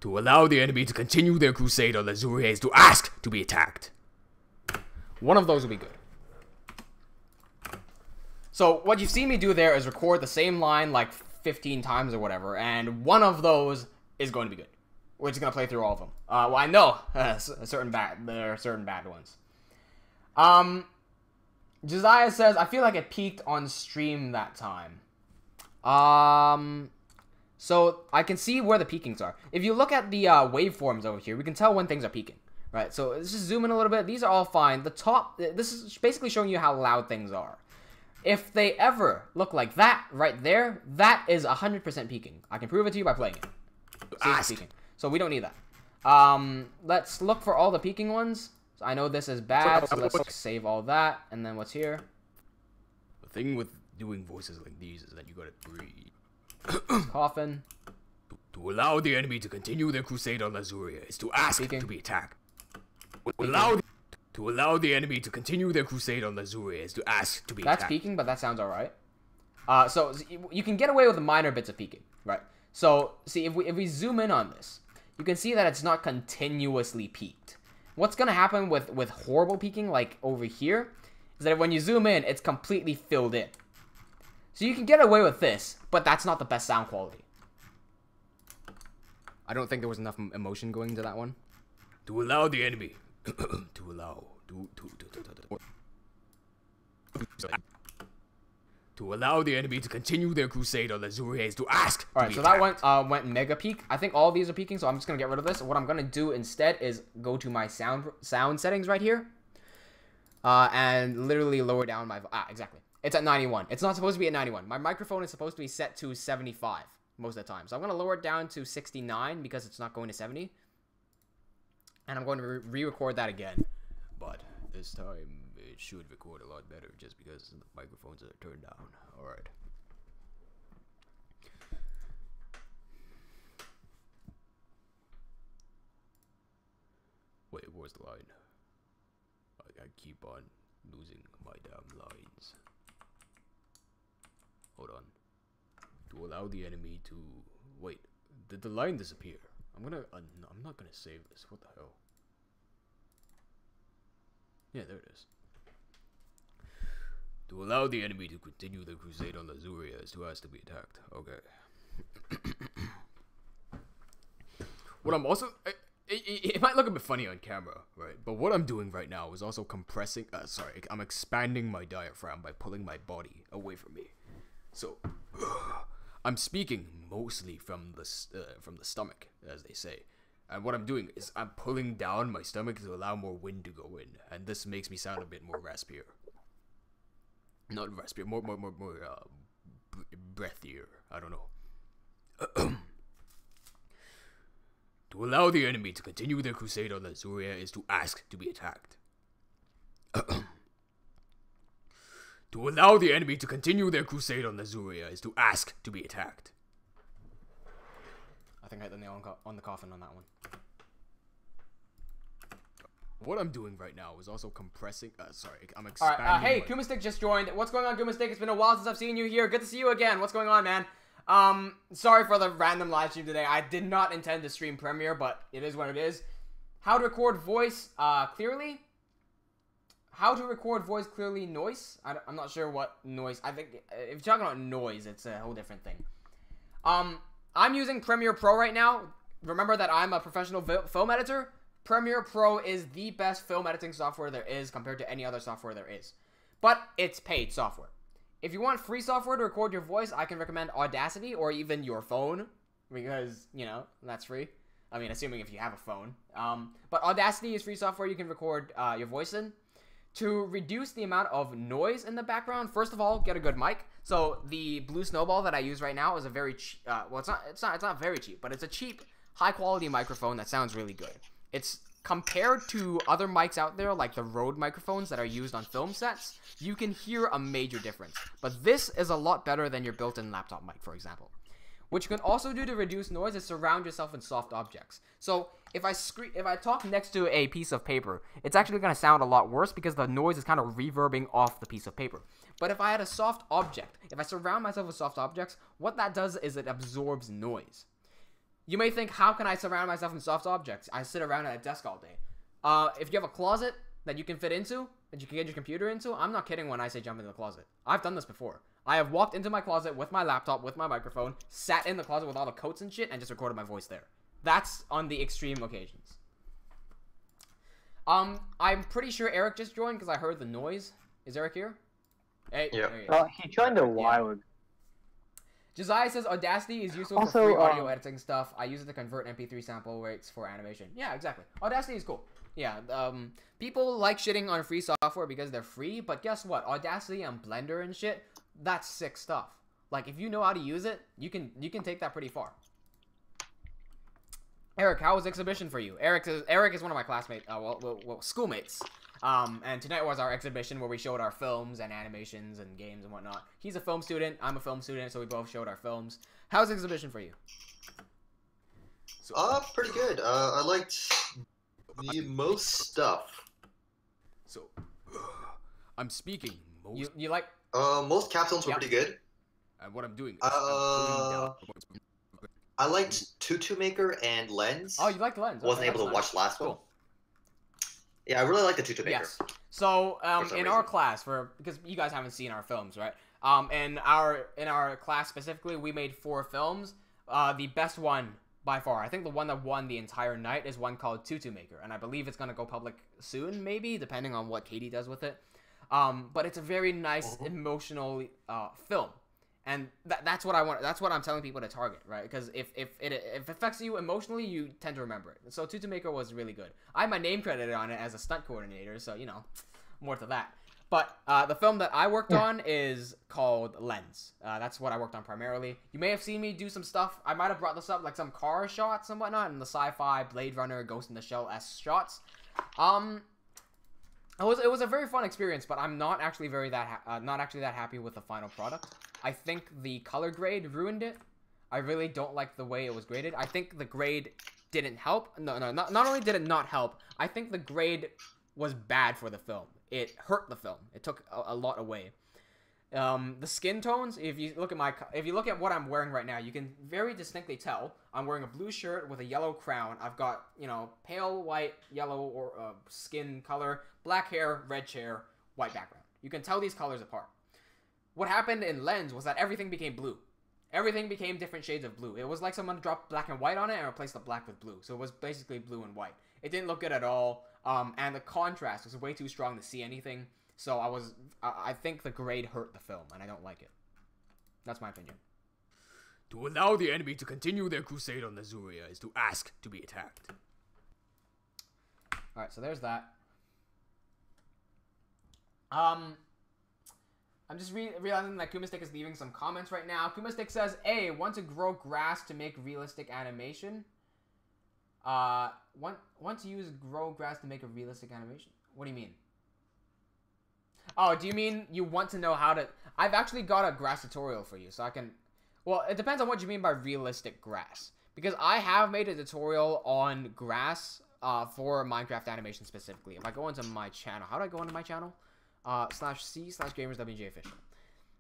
C: To allow the enemy to continue their crusade on Lazuria is to ask to be attacked.
A: One of those will be good. So what you've seen me do there is record the same line like 15 times or whatever, and one of those is going to be good. We're just gonna play through all of them. Well, I know there are certain bad ones. Josiah says, I feel like it peaked on stream that time. So I can see where the peakings are. If you look at the waveforms over here, we can tell when things are peaking. Right, so let's just zoom in a little bit. These are all fine. The top, this is basically showing you how loud things are. If they ever look like that right there, that is 100% peaking. I can prove it to you by playing it. See, it's peaking. So we don't need that. Let's look for all the peaking ones. So I know this is bad, so let's save all that. And then what's here?
C: The thing with doing voices like these is that you gotta breathe.
A: Coffin.
C: To allow the enemy to continue their crusade on Lazuria is to ask to be attacked. To allow the enemy to continue their crusade on Lazuria is to ask to be attacked.
A: That's peaking, but that sounds alright. So you can get away with minor bits of peaking, right? So see, if we zoom in on this, you can see that it's not continuously peaked. What's gonna happen with horrible peaking, like over here, is that when you zoom in, it's completely filled in. So you can get away with this, but that's not the best sound quality. I don't think there was enough emotion going into that one.
C: To allow the enemy to allow the enemy to continue their crusade on Lazuria is to ask.
A: Alright, so that went mega peak. I think all of these are peaking, so I'm just gonna get rid of this. What I'm gonna do instead is go to my sound settings right here, and literally lower down my exactly. It's at 91. It's not supposed to be at 91. My microphone is supposed to be set to 75 most of the time, so I'm gonna lower it down to 69 because it's not going to 70. And I'm going to re-record that again.
C: But this time, it should record a lot better just because the microphones are turned down. Alright. Wait, where's the line? I keep on losing my damn lines. Hold on. To allow the enemy to... Wait, did the line disappear? I'm not gonna save this. What the hell? Yeah, there it is. To allow the enemy to continue the crusade on Levaslier is who has to be attacked. Okay. What I'm also... It might look a bit funny on camera, right? But what I'm doing right now is also compressing... I'm expanding my diaphragm by pulling my body away from me. So, I'm speaking mostly from the stomach, as they say. And what I'm doing is I'm pulling down my stomach to allow more wind to go in. And this makes me sound a bit more raspier. Not raspier, more breathier. I don't know. To allow the enemy to continue their crusade on Levaslier is to ask to be attacked. To allow the enemy to continue their crusade on Levaslier is to ask to be attacked.
A: I think I hit the nail on the coffin on that one.
C: What I'm doing right now is also compressing... I'm expanding...
A: Alright, hey, Kumastick just joined. What's going on, Kumastick? It's been a while since I've seen you here. Good to see you again. What's going on, man? Sorry for the random live stream today. I did not intend to stream Premiere, but it is what it is. How to record voice, clearly? How to record voice clearly noise? I'm not sure what noise... I think, if you're talking about noise, it's a whole different thing. I'm using Premiere Pro right now. Remember that I'm a professional film editor. Premiere Pro is the best film editing software there is compared to any other software there is. But it's paid software. If you want free software to record your voice, I can recommend Audacity or even your phone. Because, you know, that's free. I mean, assuming if you have a phone. But Audacity is free software you can record your voice in. To reduce the amount of noise in the background, first of all, get a good mic. So the Blue Snowball that I use right now is a very cheap, well, it's not very cheap, but it's a cheap, high quality microphone that sounds really good. It's compared to other mics out there, like the Rode microphones that are used on film sets, you can hear a major difference. But this is a lot better than your built-in laptop mic, for example. What you can also do to reduce noise is surround yourself in soft objects. So if I talk next to a piece of paper, it's actually going to sound a lot worse because the noise is kind of reverbing off the piece of paper. But if I had a soft object, if I surround myself with soft objects, what that does is it absorbs noise. You may think, how can I surround myself in soft objects? I sit around at a desk all day. If you have a closet that you can fit into, that you can get your computer into, I'm not kidding when I say jump into the closet. I've done this before. I have walked into my closet with my laptop, with my microphone, sat in the closet with all the coats and shit, and just recorded my voice there. That's on the extreme occasions. I'm pretty sure Eric just joined because I heard the noise. Is Eric here? Hey,
B: yeah. He joined a while ago.
A: Josiah says Audacity is useful
B: Also,
A: for free audio editing stuff. I use it to convert MP3 sample rates for animation. Yeah, exactly. Audacity is cool. Yeah, people like shitting on free software because they're free, but guess what? Audacity and Blender and shit, that's sick stuff. Like, if you know how to use it, you can take that pretty far. Eric, how was exhibition for you? Eric is one of my classmates, well, schoolmates. And tonight was our exhibition where we showed our films and animations and games and whatnot. He's a film student, I'm a film student, so we both showed our films. How's exhibition for you?
D: Pretty good. I liked the most stuff.
C: So, I'm speaking most...
A: You like...
D: most capstones were pretty good.
C: And what I'm doing is
D: I liked Tutu Maker and Lens.
A: Oh, you liked Lens. Okay,
D: wasn't able to watch the last one. Yeah, I really like the Tutu Maker.
A: Yes. So, in our class, because you guys haven't seen our films, right? In our class specifically, we made 4 films. The best one by far, I think the one that won the entire night is one called Tutu Maker, and I believe it's gonna go public soon, maybe, depending on what Katie does with it. But it's a very nice, emotional film. And that's what I want. That's what I'm telling people to target, right? Because if it affects you emotionally, you tend to remember it. So Tutu Maker was really good. I have my name credited on it as a stunt coordinator, so you know, more to that. But the film that I worked on is called Lens. That's what I worked on primarily. You may have seen me do some stuff. I might have brought this up, like some car shots and whatnot, and the sci-fi Blade Runner, Ghost in the Shell-esque shots. It was a very fun experience, but I'm not actually that happy with the final product. I think the color grade ruined it. I really don't like the way it was graded. I think the grade didn't help. Not only did it not help, I think the grade was bad for the film. It hurt the film. It took a lot away. The skin tones, if you look at what I'm wearing right now, you can very distinctly tell I'm wearing a blue shirt with a yellow crown. I've got, you know, pale white, yellow or skin color, black hair, red chair, white background. You can tell these colors apart. What happened in Lens was that everything became blue. Everything became different shades of blue. It was like someone dropped black and white on it and replaced the black with blue. So it was basically blue and white. It didn't look good at all. And the contrast was way too strong to see anything. So I think the grade hurt the film, and I don't like it. That's my opinion.
C: To allow the enemy to continue their crusade on Lazuria is to ask to be attacked.
A: Alright, so there's that. I'm just realizing that Kumastick is leaving some comments right now. Kumastick says, A, want to grow grass to make realistic animation. Want to use grow grass to make a realistic animation? What do you mean? Oh, do you mean you want to know how to... I've actually got a grass tutorial for you, so I can... Well, it depends on what you mean by realistic grass. Because I have made a tutorial on grass for Minecraft animation specifically. If I go into my channel... How do I go into my channel? /c/gamerswjofficial.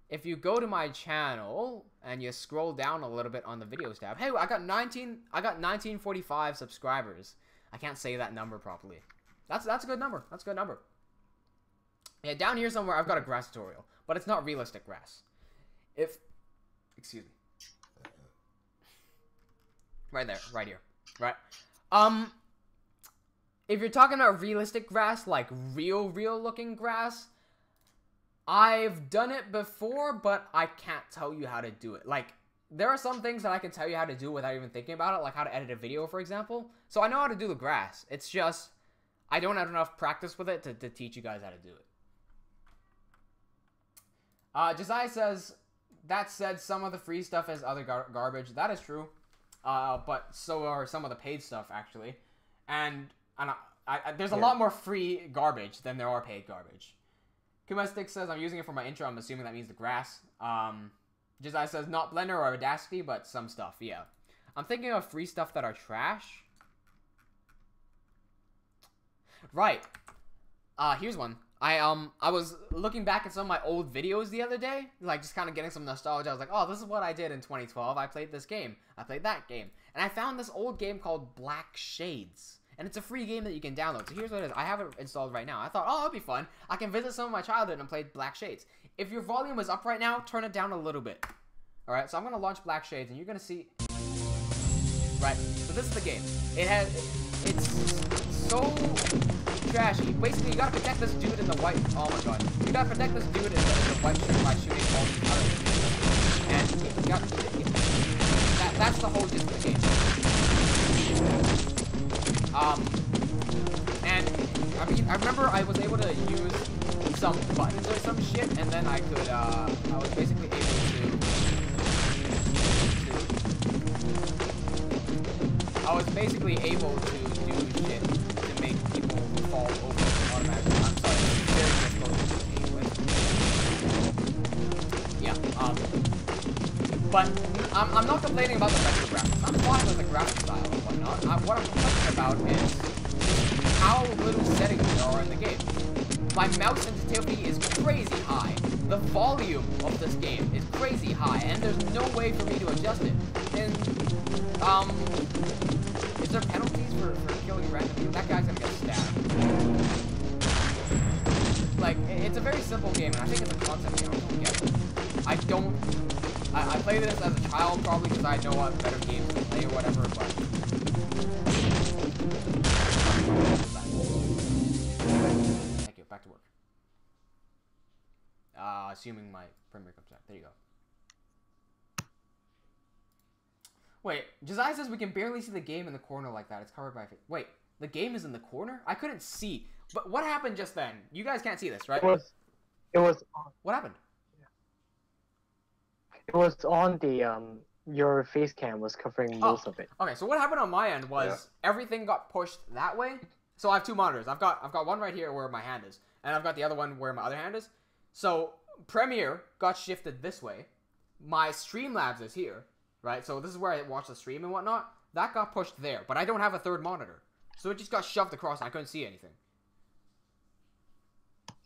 A: If you go to my channel and you scroll down a little bit on the videos tab... Hey, I got 1945 subscribers. I can't say that number properly. That's a good number. That's a good number. Yeah, down here somewhere, I've got a grass tutorial, but it's not realistic grass. Excuse me. Right there, right here, right? If you're talking about realistic grass, like real looking grass, I've done it before, but I can't tell you how to do it. Like, there are some things that I can tell you how to do without even thinking about it, like how to edit a video, for example. So I know how to do the grass. It's just, I don't have enough practice with it to teach you guys how to do it. Josiah says, that said, some of the free stuff is other garbage. That is true. But so are some of the paid stuff, actually. And there's a lot more free garbage than there are paid garbage. Kumastick says, I'm using it for my intro. I'm assuming that means the grass. Josiah says, not Blender or Audacity, but some stuff, yeah. I'm thinking of free stuff that are trash. Right. Here's one. I was looking back at some of my old videos the other day, like just kind of getting some nostalgia. I was like, oh, this is what I did in 2012. I played this game. I played that game. And I found this old game called Black Shades. And it's a free game that you can download. So here's what it is. I have it installed right now. I thought, oh, it'll be fun. I can visit some of my childhood and play Black Shades. If your volume is up right now, turn it down a little bit. Alright, so I'm going to launch Black Shades, and you're going to see... Right, so this is the game. It's so... trashy. Basically, you gotta protect this dude in the white. Oh my god. You gotta protect this dude in the white shirt by shooting all these other dudes. And you got that's the whole gist of the game. And I remember I was able to use some buttons or some shit, and then I could I was basically able to do shit to make people fall over automatically. I'm sorry, it's very difficult to aim with. Yeah, but I'm not complaining about the retro graphics. I'm fine with the graphic style and whatnot. What I'm complaining about is how little settings there are in the game. My mouse sensitivity is crazy high. The volume of this game is crazy high, and there's no way for me to adjust it. And, is there penalties for killing random people? That guy's gonna get stabbed. Like, it's a very simple game, and I think it's a concept game. I don't get it. I played this as a child, probably because I know what better games to play or whatever, but... Thank you, back to work. Assuming my Premiere comes back. There you go. Wait, Josiah says we can barely see the game in the corner like that. It's covered by... Wait, the game is in the corner? I couldn't see. But what happened just then? You guys can't see this, right?
B: It was
A: What happened?
B: It was on the your face cam was covering most of it.
A: Okay, so what happened on my end was everything got pushed that way. So I have two monitors. I've got one right here where my hand is, and I've got the other one where my other hand is. So Premiere got shifted this way. My Streamlabs is here, right? So this is where I watch the stream and whatnot. That got pushed there, but I don't have a third monitor. So it just got shoved across and I couldn't see anything.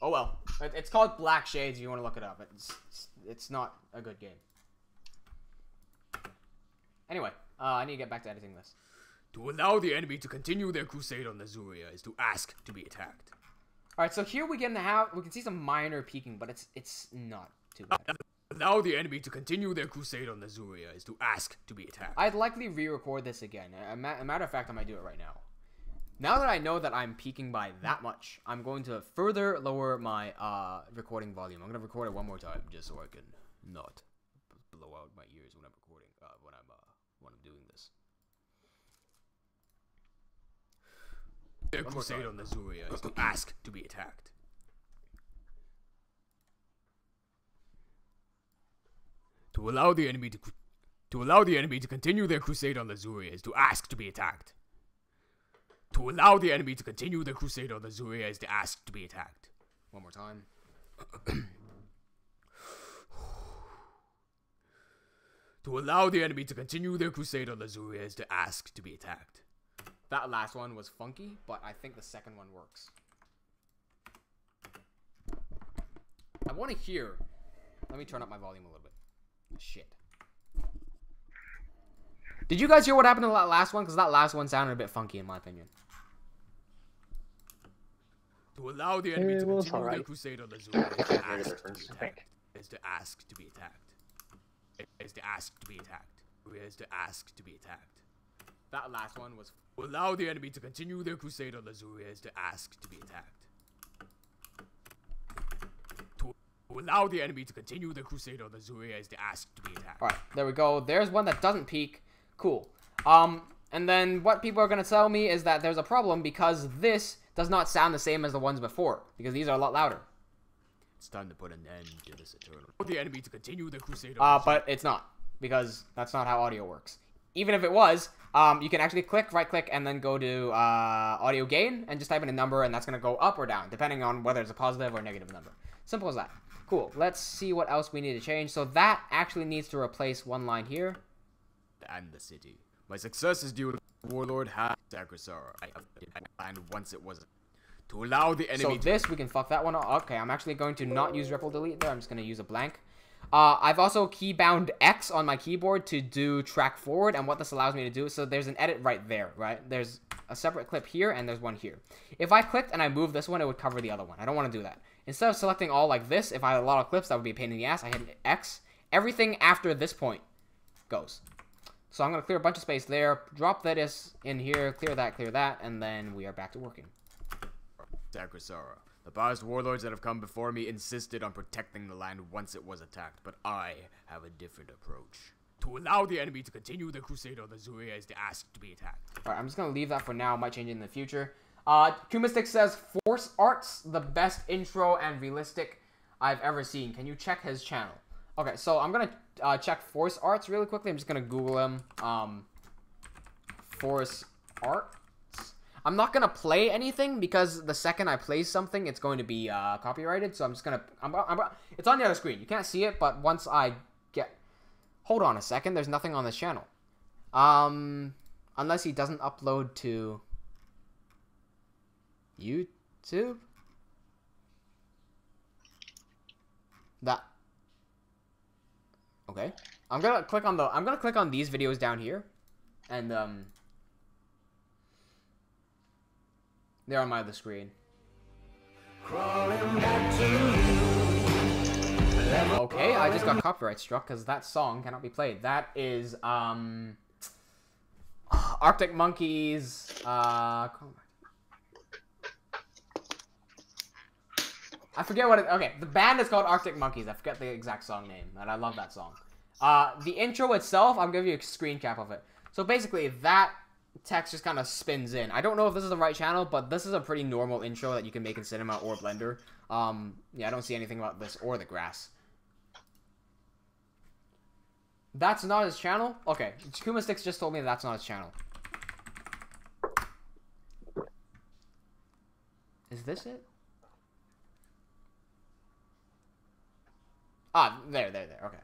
A: Oh well. It's called Black Shades if you want to look it up. It's not a good game. Anyway, I need to get back to editing this.
C: To allow the enemy to continue their crusade on Lazuria is to ask to be attacked.
A: Alright, so here we can see some minor peeking, but it's not too bad.
C: Allow the enemy to continue their crusade on Lazuria is to ask to be attacked.
A: I'd likely re-record this again. A matter of fact, I might do it right now. Now that I know that I'm peaking by that much, I'm going to further lower my recording volume. I'm going to record it one more time just so I can not blow out my ears when I'm recording, when I'm doing this.
C: Their crusade on Lazuria is to ask to be attacked. To allow the enemy to continue their crusade on Lazuria is to ask to be attacked. To allow the enemy to continue their crusade on Lazuria is to ask to be attacked.
A: One more time.
C: To allow the enemy to continue their crusade on Lazuria is to ask to be attacked.
A: That last one was funky, but I think the second one works. I want to hear. Let me turn up my volume a little bit. Shit. Did you guys hear what happened to that last one? Because that last one sounded a bit funky in my opinion.
C: To allow the enemy to continue their crusade on Lazuria is to ask to be attacked. Is to ask to be attacked. Is to ask to be attacked.
A: That last one was.
C: To allow the enemy to continue their crusade on Lazuria is to ask to be attacked. To allow the enemy to continue their crusade on Lazuria is to ask to be attacked.
A: Alright, there we go. There's one that doesn't peak. Cool. And then what people are going to tell me is that there's a problem because this does not sound the same as the ones before. Because these are a lot louder.
C: It's time to put an end to this eternal. The enemy to continue the crusade on
A: but it's not. Because that's not how audio works. Even if it was, you can actually right click, and then go to audio gain, and just type in a number, and that's going to go up or down, depending on whether it's a positive or negative number. Simple as that. Cool. Let's see what else we need to change. So that actually needs to replace one line here.
C: And the city. My success is due to the warlord Sacrasara. And once it was to allow the enemy.
A: So this we can fuck that one up. Okay, I'm actually going to not use ripple delete there. I'm just going to use a blank. I've also keybound X on my keyboard to do track forward, and what this allows me to do, so there's an edit right there, right? There's a separate clip here, and there's one here. If I clicked and I moved this one, it would cover the other one. I don't want to do that. Instead of selecting all like this, if I had a lot of clips, that would be a pain in the ass. I hit X. Everything after this point goes. So I'm going to clear a bunch of space there, drop that in here, clear that, and then we are back to working.
C: Sacrasara. The past warlords that have come before me insisted on protecting the land once it was attacked, but I have a different approach. To allow the enemy to continue the crusade on Lazuria is to ask to be attacked.
A: Alright, I'm just going to leave that for now. Might change it in the future. Kumistic says, Force Arts, the best intro and realistic I've ever seen. Can you check his channel? Okay, so I'm going to check Force Arts really quickly. I'm just going to Google him. Force Arts. I'm not going to play anything because the second I play something, it's going to be copyrighted. So I'm just going to... It's on the other screen. You can't see it, but once I get... Hold on a second. There's nothing on this channel. Unless he doesn't upload to YouTube. That... Okay. I'm going to click on these videos down here. And, they're on my other screen. Okay, I just got copyright struck because that song cannot be played. That is, Arctic Monkeys, I forget what it, okay, the band is called Arctic Monkeys. I forget the exact song name, and I love that song. The intro itself, I'll give you a screen cap of it. So basically, that text just kind of spins in. I don't know if this is the right channel, but this is a pretty normal intro that you can make in Cinema or Blender. Yeah, I don't see anything about this or the grass. That's not his channel? Okay, Kuma Sticks just told me that's not his channel. Is this it? Ah, there, okay.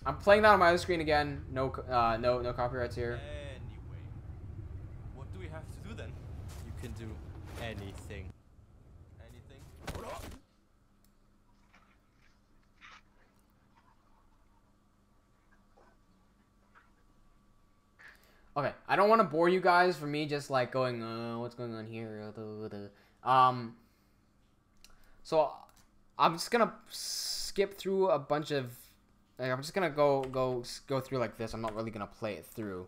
A: I'm playing that on my other screen again. No copyrights here.
E: Anyway, what do we have to do then?
F: You can do anything.
E: Anything?
A: Okay, I don't want to bore you guys for me just like going, what's going on here? So I'm just gonna skip through a bunch of. Like, I'm just gonna go through like this. I'm not really gonna play it through.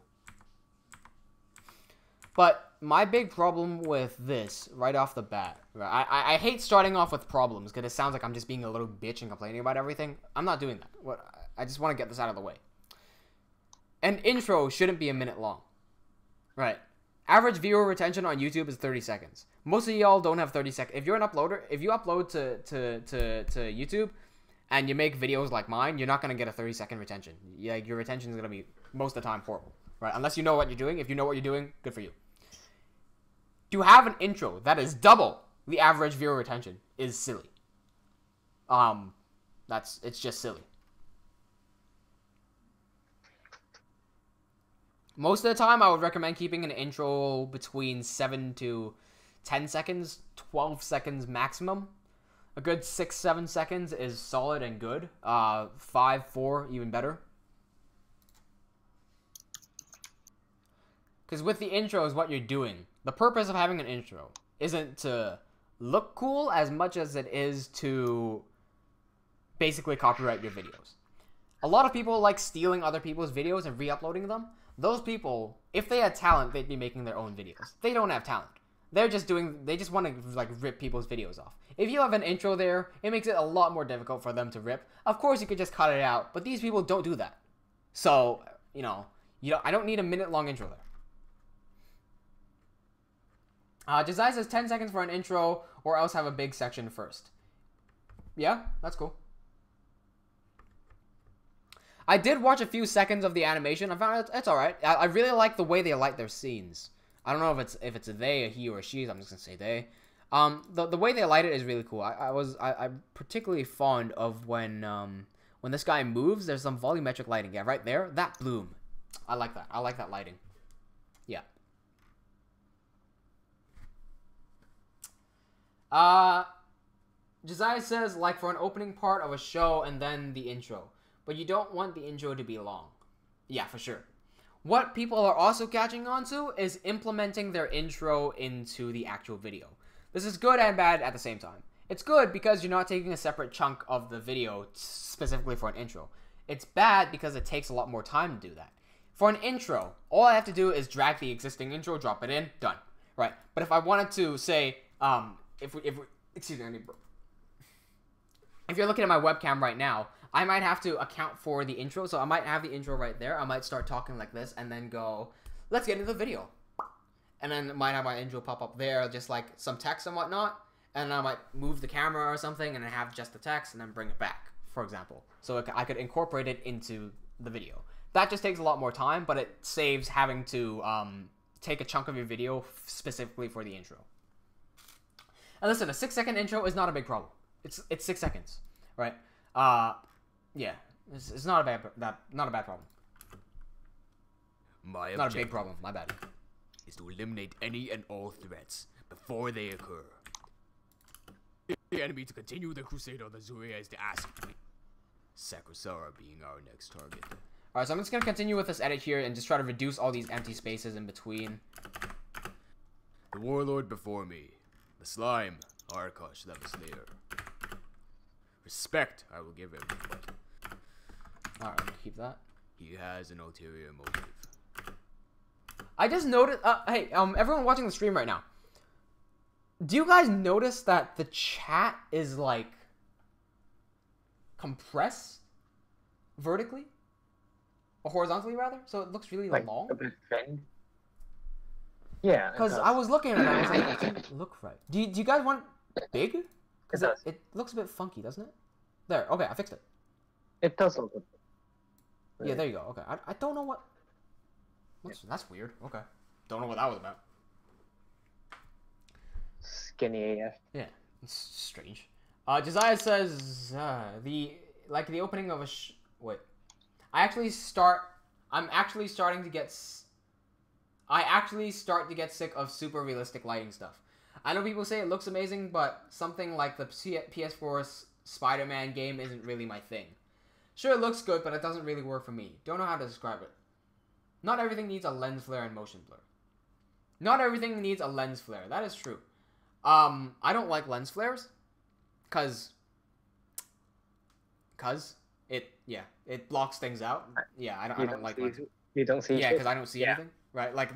A: But my big problem with this right off the bat, right, I hate starting off with problems because it sounds like I'm just being a little bitch and complaining about everything. I'm not doing that. I just want to get this out of the way. An intro shouldn't be a minute long. Right. Average viewer retention on YouTube is 30 seconds. Most of y'all don't have 30 seconds. If you're an uploader, if you upload to YouTube and you make videos like mine, you're not going to get a 30-second retention. Your retention is going to be, most of the time, horrible. Right? Unless you know what you're doing. If you know what you're doing, good for you. To have an intro that is double the average viewer retention is silly. It's just silly. Most of the time, I would recommend keeping an intro between 7 to 10 seconds, 12 seconds maximum. A good 6-7 seconds is solid and good. 5-4 even better. Because with the intro is what you're doing. The purpose of having an intro isn't to look cool as much as it is to basically copyright your videos. A lot of people like stealing other people's videos and re-uploading them. Those people, if they had talent, they'd be making their own videos. They don't have talent. They just want to like rip people's videos off. If you have an intro there, it makes it a lot more difficult for them to rip. Of course, you could just cut it out, but these people don't do that. So, I don't need a minute-long intro there. Josiah says 10 seconds for an intro, or else have a big section first. Yeah, that's cool. I did watch a few seconds of the animation. I found it's alright. I really like the way they light their scenes. I don't know if it's a they, a he, or a she. I'm just gonna say they. The way they light it is really cool. I'm particularly fond of when this guy moves. There's some volumetric lighting. Yeah, right there. That bloom. I like that. I like that lighting. Yeah. Josiah says, like for an opening part of a show and then the intro. But you don't want the intro to be long. Yeah, for sure. What people are also catching on to is implementing their intro into the actual video. This is good and bad at the same time. It's good because you're not taking a separate chunk of the video specifically for an intro. It's bad because it takes a lot more time to do that. For an intro, all I have to do is drag the existing intro, drop it in, done. Right? But if I wanted to say, excuse me, if you're looking at my webcam right now, I might have to account for the intro, so I might have the intro right there. I might start talking like this and then go, let's get into the video. And then might have my intro pop up there, just like some text and whatnot. And I might move the camera or something and then have just the text and then bring it back, for example. So I could incorporate it into the video. That just takes a lot more time, but it saves having to take a chunk of your video specifically for the intro. And listen, a 6-second intro is not a big problem. It's 6 seconds, right? Yeah, it's not a bad problem.
C: My
A: not a big problem. My bad.
C: Is to eliminate any and all threats before they occur. The enemy to continue the crusade on the Zuria is to ask. Sakrasara being our next target.
A: Alright, so I'm just gonna continue with this edit here and just try to reduce all these empty spaces in between.
C: The warlord before me. The slime. Arkosh Levaslier. Respect I will give him, but
A: alright, keep that.
C: He has an ulterior motive.
A: I just noticed, hey, everyone watching the stream right now, do you guys notice that the chat is, like, compressed vertically? Or horizontally, rather? So it looks really long?
B: A bit thin. Yeah.
A: Because I was looking at it and I was like, it doesn't look right. Do you guys want it big? Because it looks a bit funky, doesn't it? There, okay, I fixed it.
B: It does look good.
A: Yeah, there you go. Okay, I don't know what... That's weird. Okay. Don't know what that was about.
B: Skinny AF.
A: Yeah, it's strange. Josiah says, the opening of a wait. I actually start to get sick of super realistic lighting stuff. I know people say it looks amazing, but something like the PS4 Spider-Man game isn't really my thing. Sure, it looks good, but it doesn't really work for me. Don't know how to describe it. Not everything needs a lens flare and motion blur. Not everything needs a lens flare. That is true. I don't like lens flares, cause it blocks things out. Yeah, I don't like lens.
B: You don't see.
A: Yeah, because I don't see anything. Right, like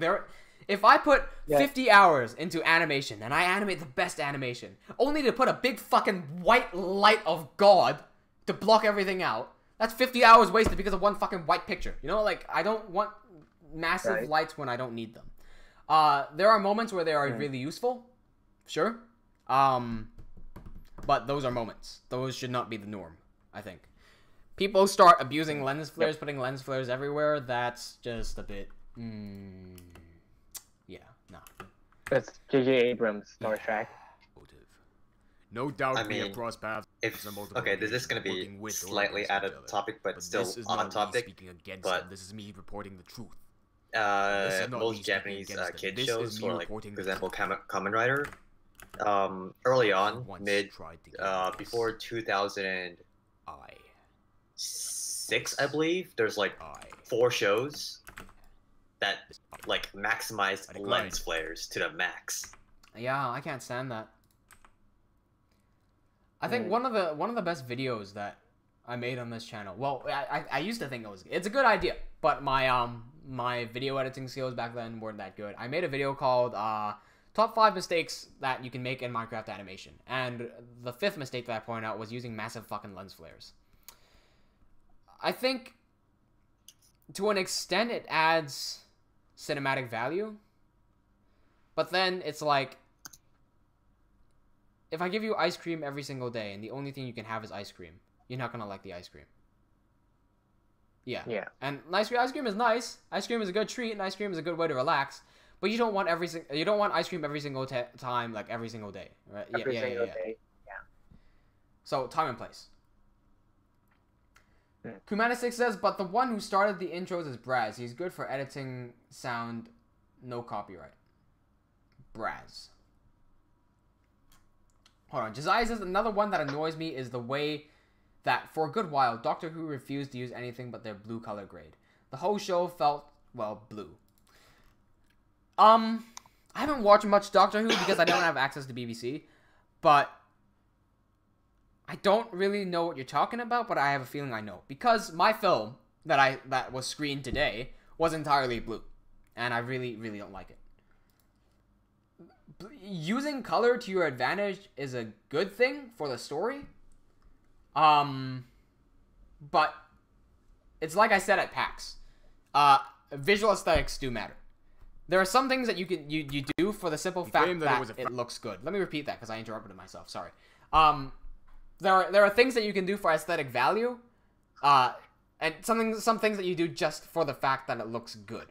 A: if I put 50 hours into animation and I animate the best animation, only to put a big fucking white light of God to block everything out, that's 50 hours wasted because of one fucking white picture. You know, like, I don't want massive lights when I don't need them. There are moments where they are really useful, sure. But those are moments. Those should not be the norm, I think. People start abusing lens flares, putting lens flares everywhere. That's just a bit... yeah, no.
B: That's J.J. Abrams' Star Trek.
C: No doubt
D: I mean,
C: cross paths.
D: Okay, this is going to be slightly out of topic, but still
C: this is
D: on
C: not
D: topic.
C: Me speaking against
D: But
C: them. This is me reporting the truth.
D: Most Japanese kid shows, for like, for example, Kamen Rider, early on, before 2006, I believe, there's like 4 shows that like maximized lens flares to the max.
A: Yeah, I can't stand that. I think one of the best videos that I made on this channel. Well, I used to think it's a good idea, but my video editing skills back then weren't that good. I made a video called Top 5 Mistakes That You Can Make in Minecraft Animation, and the 5th mistake that I pointed out was using massive fucking lens flares. I think to an extent it adds cinematic value, but then it's like, if I give you ice cream every single day and the only thing you can have is ice cream, you're not gonna like the ice cream. Yeah.
B: Yeah.
A: And ice cream is nice. Ice cream is a good treat, and ice cream is a good way to relax. But you don't want ice cream every single time, like every single day, right?
B: Every single day. Yeah.
A: So time and place. Kumanistic says, but the one who started the intros is Braz. He's good for editing sound, no copyright. Braz. Hold on. Josiah says, another one that annoys me is the way that, for a good while, Doctor Who refused to use anything but their blue color grade. The whole show felt, well, blue. I haven't watched much Doctor Who because I don't have access to BBC, but I don't really know what you're talking about, but I have a feeling I know. Because my film that was screened today was entirely blue, and I really, really don't like it. Using color to your advantage is a good thing for the story. But it's like I said at PAX. Visual aesthetics do matter. There are some things that you do for the simple fact that it looks good. Let me repeat that because I interrupted myself. Sorry. There are things that you can do for aesthetic value, and some things that you do just for the fact that it looks good.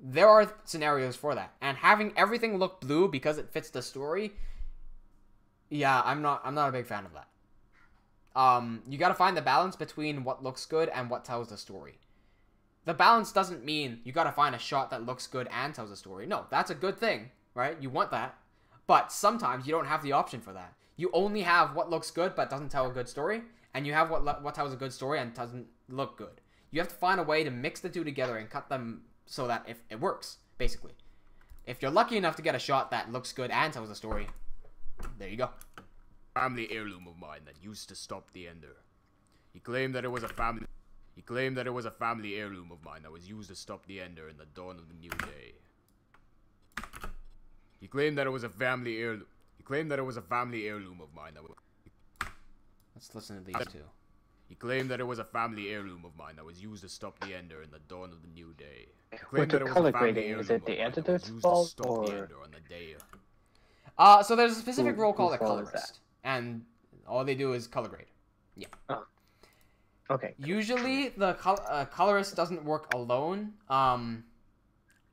A: There are scenarios for that, and having everything look blue because it fits the story, yeah, I'm not a big fan of that. You gotta find the balance between what looks good and what tells the story. The balance doesn't mean you gotta find a shot that looks good and tells a story. No, that's a good thing, right? You want that, but sometimes you don't have the option for that. You only have what looks good but doesn't tell a good story, and you have what tells a good story and doesn't look good. You have to find a way to mix the two together and cut them so that if it works, basically. If you're lucky enough to get a shot that looks good and tells a story, there you go.
C: Family heirloom of mine that used to stop the ender. He claimed that it was a family heirloom of mine that was used to stop the ender in the dawn of the new day. He claimed that it was a family heirloom. He claimed that it was a family heirloom of mine that was...
A: Let's listen to these two.
C: He claimed that it was a family heirloom of mine that was used to stop the ender in the dawn of the new day.
B: With the color grading, is it the editor's fault or...
A: So there's a specific role called a colorist, and all they do is color grade. Yeah.
B: Oh. Okay.
A: Usually the colorist doesn't work alone.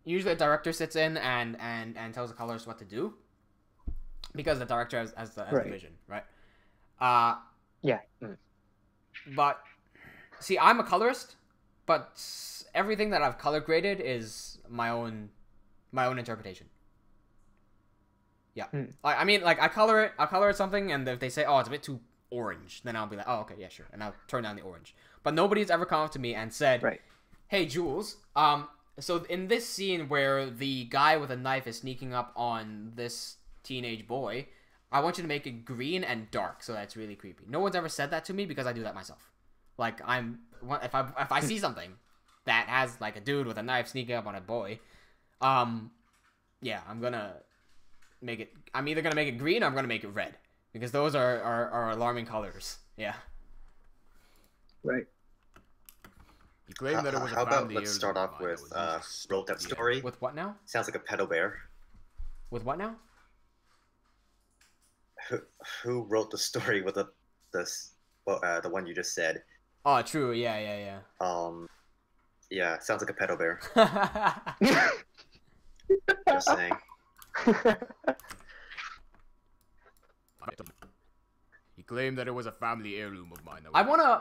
A: Usually a director sits in and tells the colorist what to do, because the director has the vision, right?
B: Yeah.
A: But see, I'm a colorist, but everything that I've color graded is my own interpretation. Yeah. I mean, like I color it something, and if they say, oh, it's a bit too orange, then I'll be like, oh, okay, yeah, sure, and I'll turn down the orange. But nobody's ever come up to me and said,
B: right,
A: hey, Jules, So in this scene where the guy with a knife is sneaking up on this teenage boy, I want you to make it green and dark so that's really creepy. No one's ever said that to me because I do that myself. Like if I see something that has like a dude with a knife sneaking up on a boy, yeah, I'm either gonna make it green or I'm gonna make it red because those are alarming colors. Yeah.
B: Right.
C: You claim that it was a
D: how about
C: family
D: let's start off with wrote that story.
A: With what now?
D: Sounds like a pedo bear.
A: With what now?
D: Who wrote the story with the one you just said?
A: Oh, true. Yeah.
D: Yeah, sounds like a pedo bear. Just saying.
C: He claimed that it was a family heirloom of mine.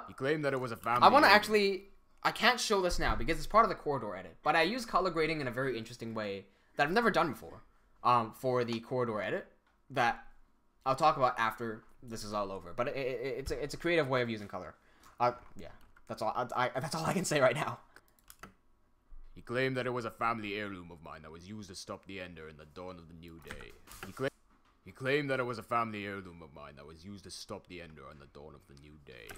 C: He claimed that it was a family.
A: I wanna actually. I can't show this now because it's part of the corridor edit, but I use color grading in a very interesting way that I've never done before. For the corridor edit that I'll talk about after this is all over. But it's a creative way of using color. Yeah, that's all. That's all I can say right now.
C: He claimed that it was a family heirloom of mine that was used to stop the Ender in the dawn of the new day. He claimed that it was a family heirloom of mine that was used to stop the Ender on the dawn of the new day.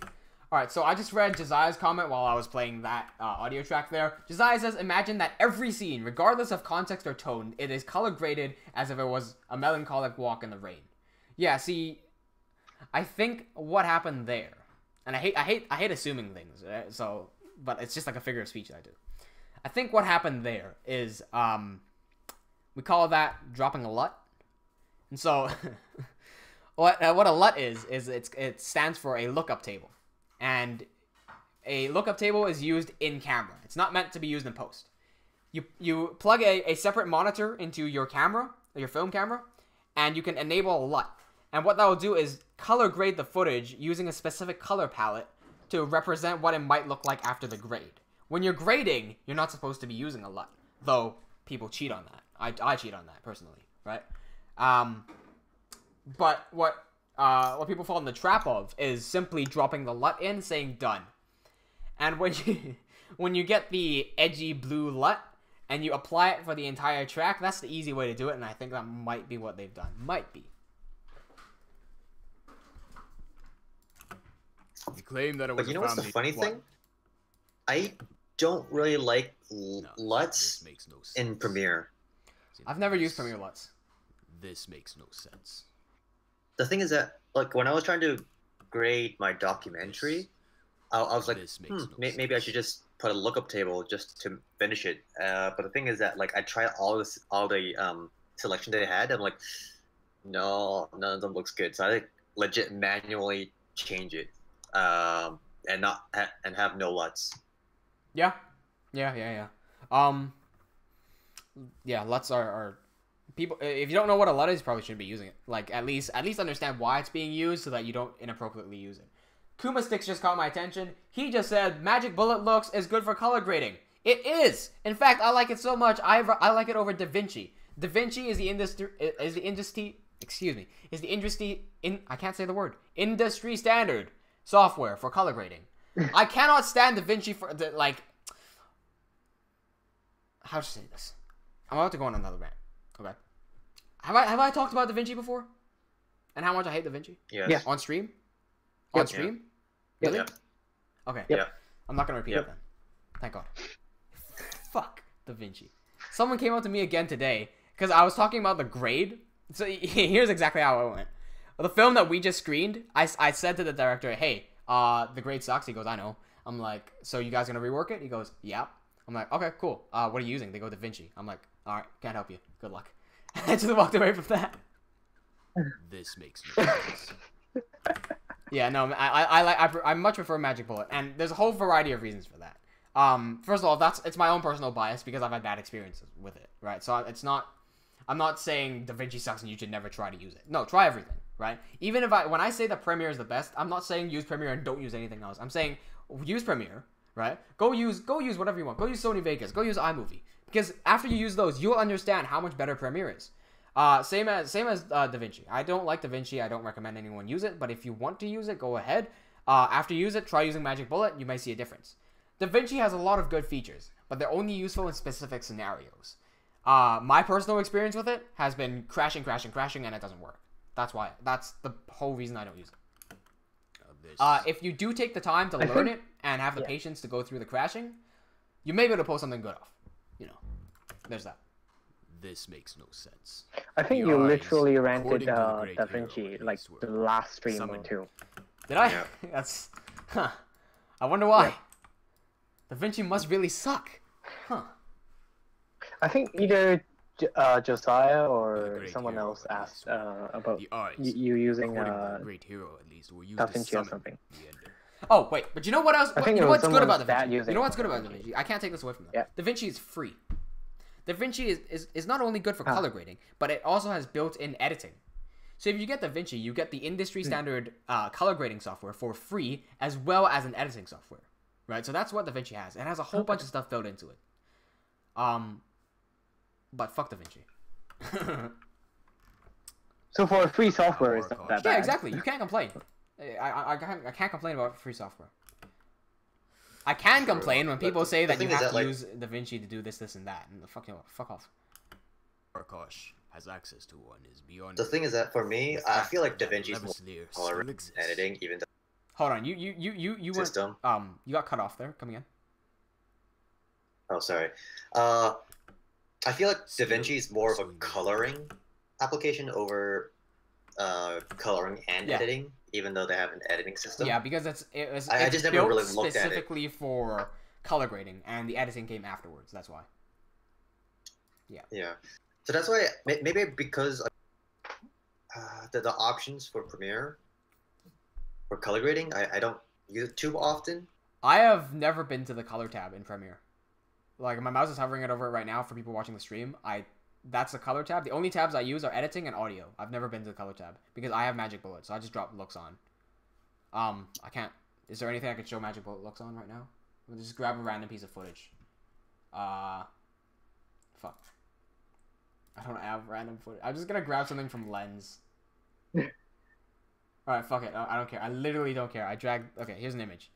A: Alright, so I just read Josiah's comment while I was playing that audio track there. Josiah says, imagine that every scene, regardless of context or tone, it is color graded as if it was a melancholic walk in the rain. Yeah, see, I think what happened there, and I hate assuming things, but it's just like a figure of speech that I do. I think what happened there is, we call that dropping a LUT. And so, what a LUT is it stands for a lookup table. And a lookup table is used in camera. It's not meant to be used in post. You plug a separate monitor into your camera, your film camera, and you can enable a LUT. And what that will do is color grade the footage using a specific color palette to represent what it might look like after the grade. When you're grading, you're not supposed to be using a LUT, though people cheat on that. I cheat on that personally, right? But what people fall in the trap of is simply dropping the LUT in, saying done. And when you get the edgy blue LUT and you apply it for the entire track, that's the easy way to do it, and I think that might be what they've done. Might be.
C: He claimed that it was.
D: But you know what's the funny thing? I don't really like LUTs in Premiere.
A: I've never used Premiere LUTs.
C: This makes no sense.
D: The thing is that, like, when I was trying to grade my documentary, I was like, maybe I should just put a lookup table just to finish it. But the thing is that, like, I tried all the selection they had, and I'm like, no, none of them looks good. So I like legit manually change it, and have no LUTs.
A: Yeah. Yeah, LUTs are people. If you don't know what a LUT is, you probably shouldn't be using it. Like, at least understand why it's being used so that you don't inappropriately use it. Kuma Sticks just caught my attention. He just said Magic Bullet looks is good for color grading. It is. In fact, I like it so much. I like it over DaVinci. DaVinci is the industry standard software for color grading. I cannot stand DaVinci for how to say this. I'm about to go on another rant. Okay. Have I talked about DaVinci before? And how much I hate DaVinci?
D: Yes.
A: On stream?
B: Yep.
A: On stream?
B: Yep.
A: Really?
D: Yep.
A: Okay.
D: Yep.
A: I'm not gonna repeat it then. Thank God. Fuck DaVinci. Someone came up to me again today because I was talking about the grade. So here's exactly how it went. Well, the film that we just screened, I said to the director, hey, the grade sucks. He goes, I know. I'm like, so you guys gonna rework it? He goes, yeah. I'm like, okay, cool. What are you using? They go DaVinci. I'm like, all right, can't help you. Good luck. I just walked away from that.
C: This makes no sense.
A: Yeah, no, I much prefer Magic Bullet, and there's a whole variety of reasons for that. First of all, it's my own personal bias because I've had bad experiences with it, right? So I'm not saying DaVinci sucks and you should never try to use it. No, try everything, right? Even when I say that Premiere is the best, I'm not saying use Premiere and don't use anything else. I'm saying use Premiere, right? Go use whatever you want. Go use Sony Vegas. Go use iMovie. Because after you use those, you'll understand how much better Premiere is. Same as DaVinci. I don't like DaVinci. I don't recommend anyone use it. But if you want to use it, go ahead. After you use it, try using Magic Bullet. You may see a difference. DaVinci has a lot of good features, but they're only useful in specific scenarios. My personal experience with it has been crashing, and it doesn't work. That's why. That's the whole reason I don't use it. If you do take the time to learn it and have the patience to go through the crashing, you may be able to pull something good off. You know, there's that.
C: This makes no sense.
B: I think you literally rented DaVinci like the last stream or two.
A: Did I?
D: Yeah.
A: That's... Huh. I wonder why. DaVinci must really suck. Huh.
B: I think either Josiah or someone else asked about you using DaVinci or something.
A: Oh, wait, but you know what else?
B: I think
A: you know what's good about
B: that
A: DaVinci? You know what's good about DaVinci? I can't take this away from them.
B: Yeah.
A: DaVinci is free. DaVinci is not only good for color grading, but it also has built-in editing. So if you get DaVinci, you get the industry standard color grading software for free, as well as an editing software, right? So that's what DaVinci has. It has a whole bunch of stuff built into it. But fuck DaVinci.
B: So for free software, it's not that bad.
A: Yeah, exactly. You can't complain. I can't complain about free software. I can complain when people say that you have to use DaVinci to do this, and that, and fuck off.
C: Arkosh has access to one is beyond.
D: The thing is that for me, I feel like DaVinci's more color editing, even though.
A: Hold on, you
D: System.
A: went, you got cut off there. Come again.
D: Oh, sorry. I feel like DaVinci is more of a coloring application over coloring and editing, even though they have an editing system.
A: Yeah, because it's
D: I just never really looked at it
A: specifically for color grading, and the editing came afterwards. That's why. Yeah.
D: Yeah. So that's why maybe because the options for Premiere for color grading, I don't use it too often.
A: I have never been to the color tab in Premiere. Like, my mouse is hovering it over it right now for people watching the stream. That's the color tab. The only tabs I use are editing and audio. I've never been to the color tab because I have Magic Bullet, so I just drop looks on. I can't. Is there anything I could show Magic Bullet looks on right now? I'll just grab a random piece of footage. Fuck. I don't have random footage. I'm just gonna grab something from Lens. Alright, fuck it. I don't care. I literally don't care. Okay, here's an image.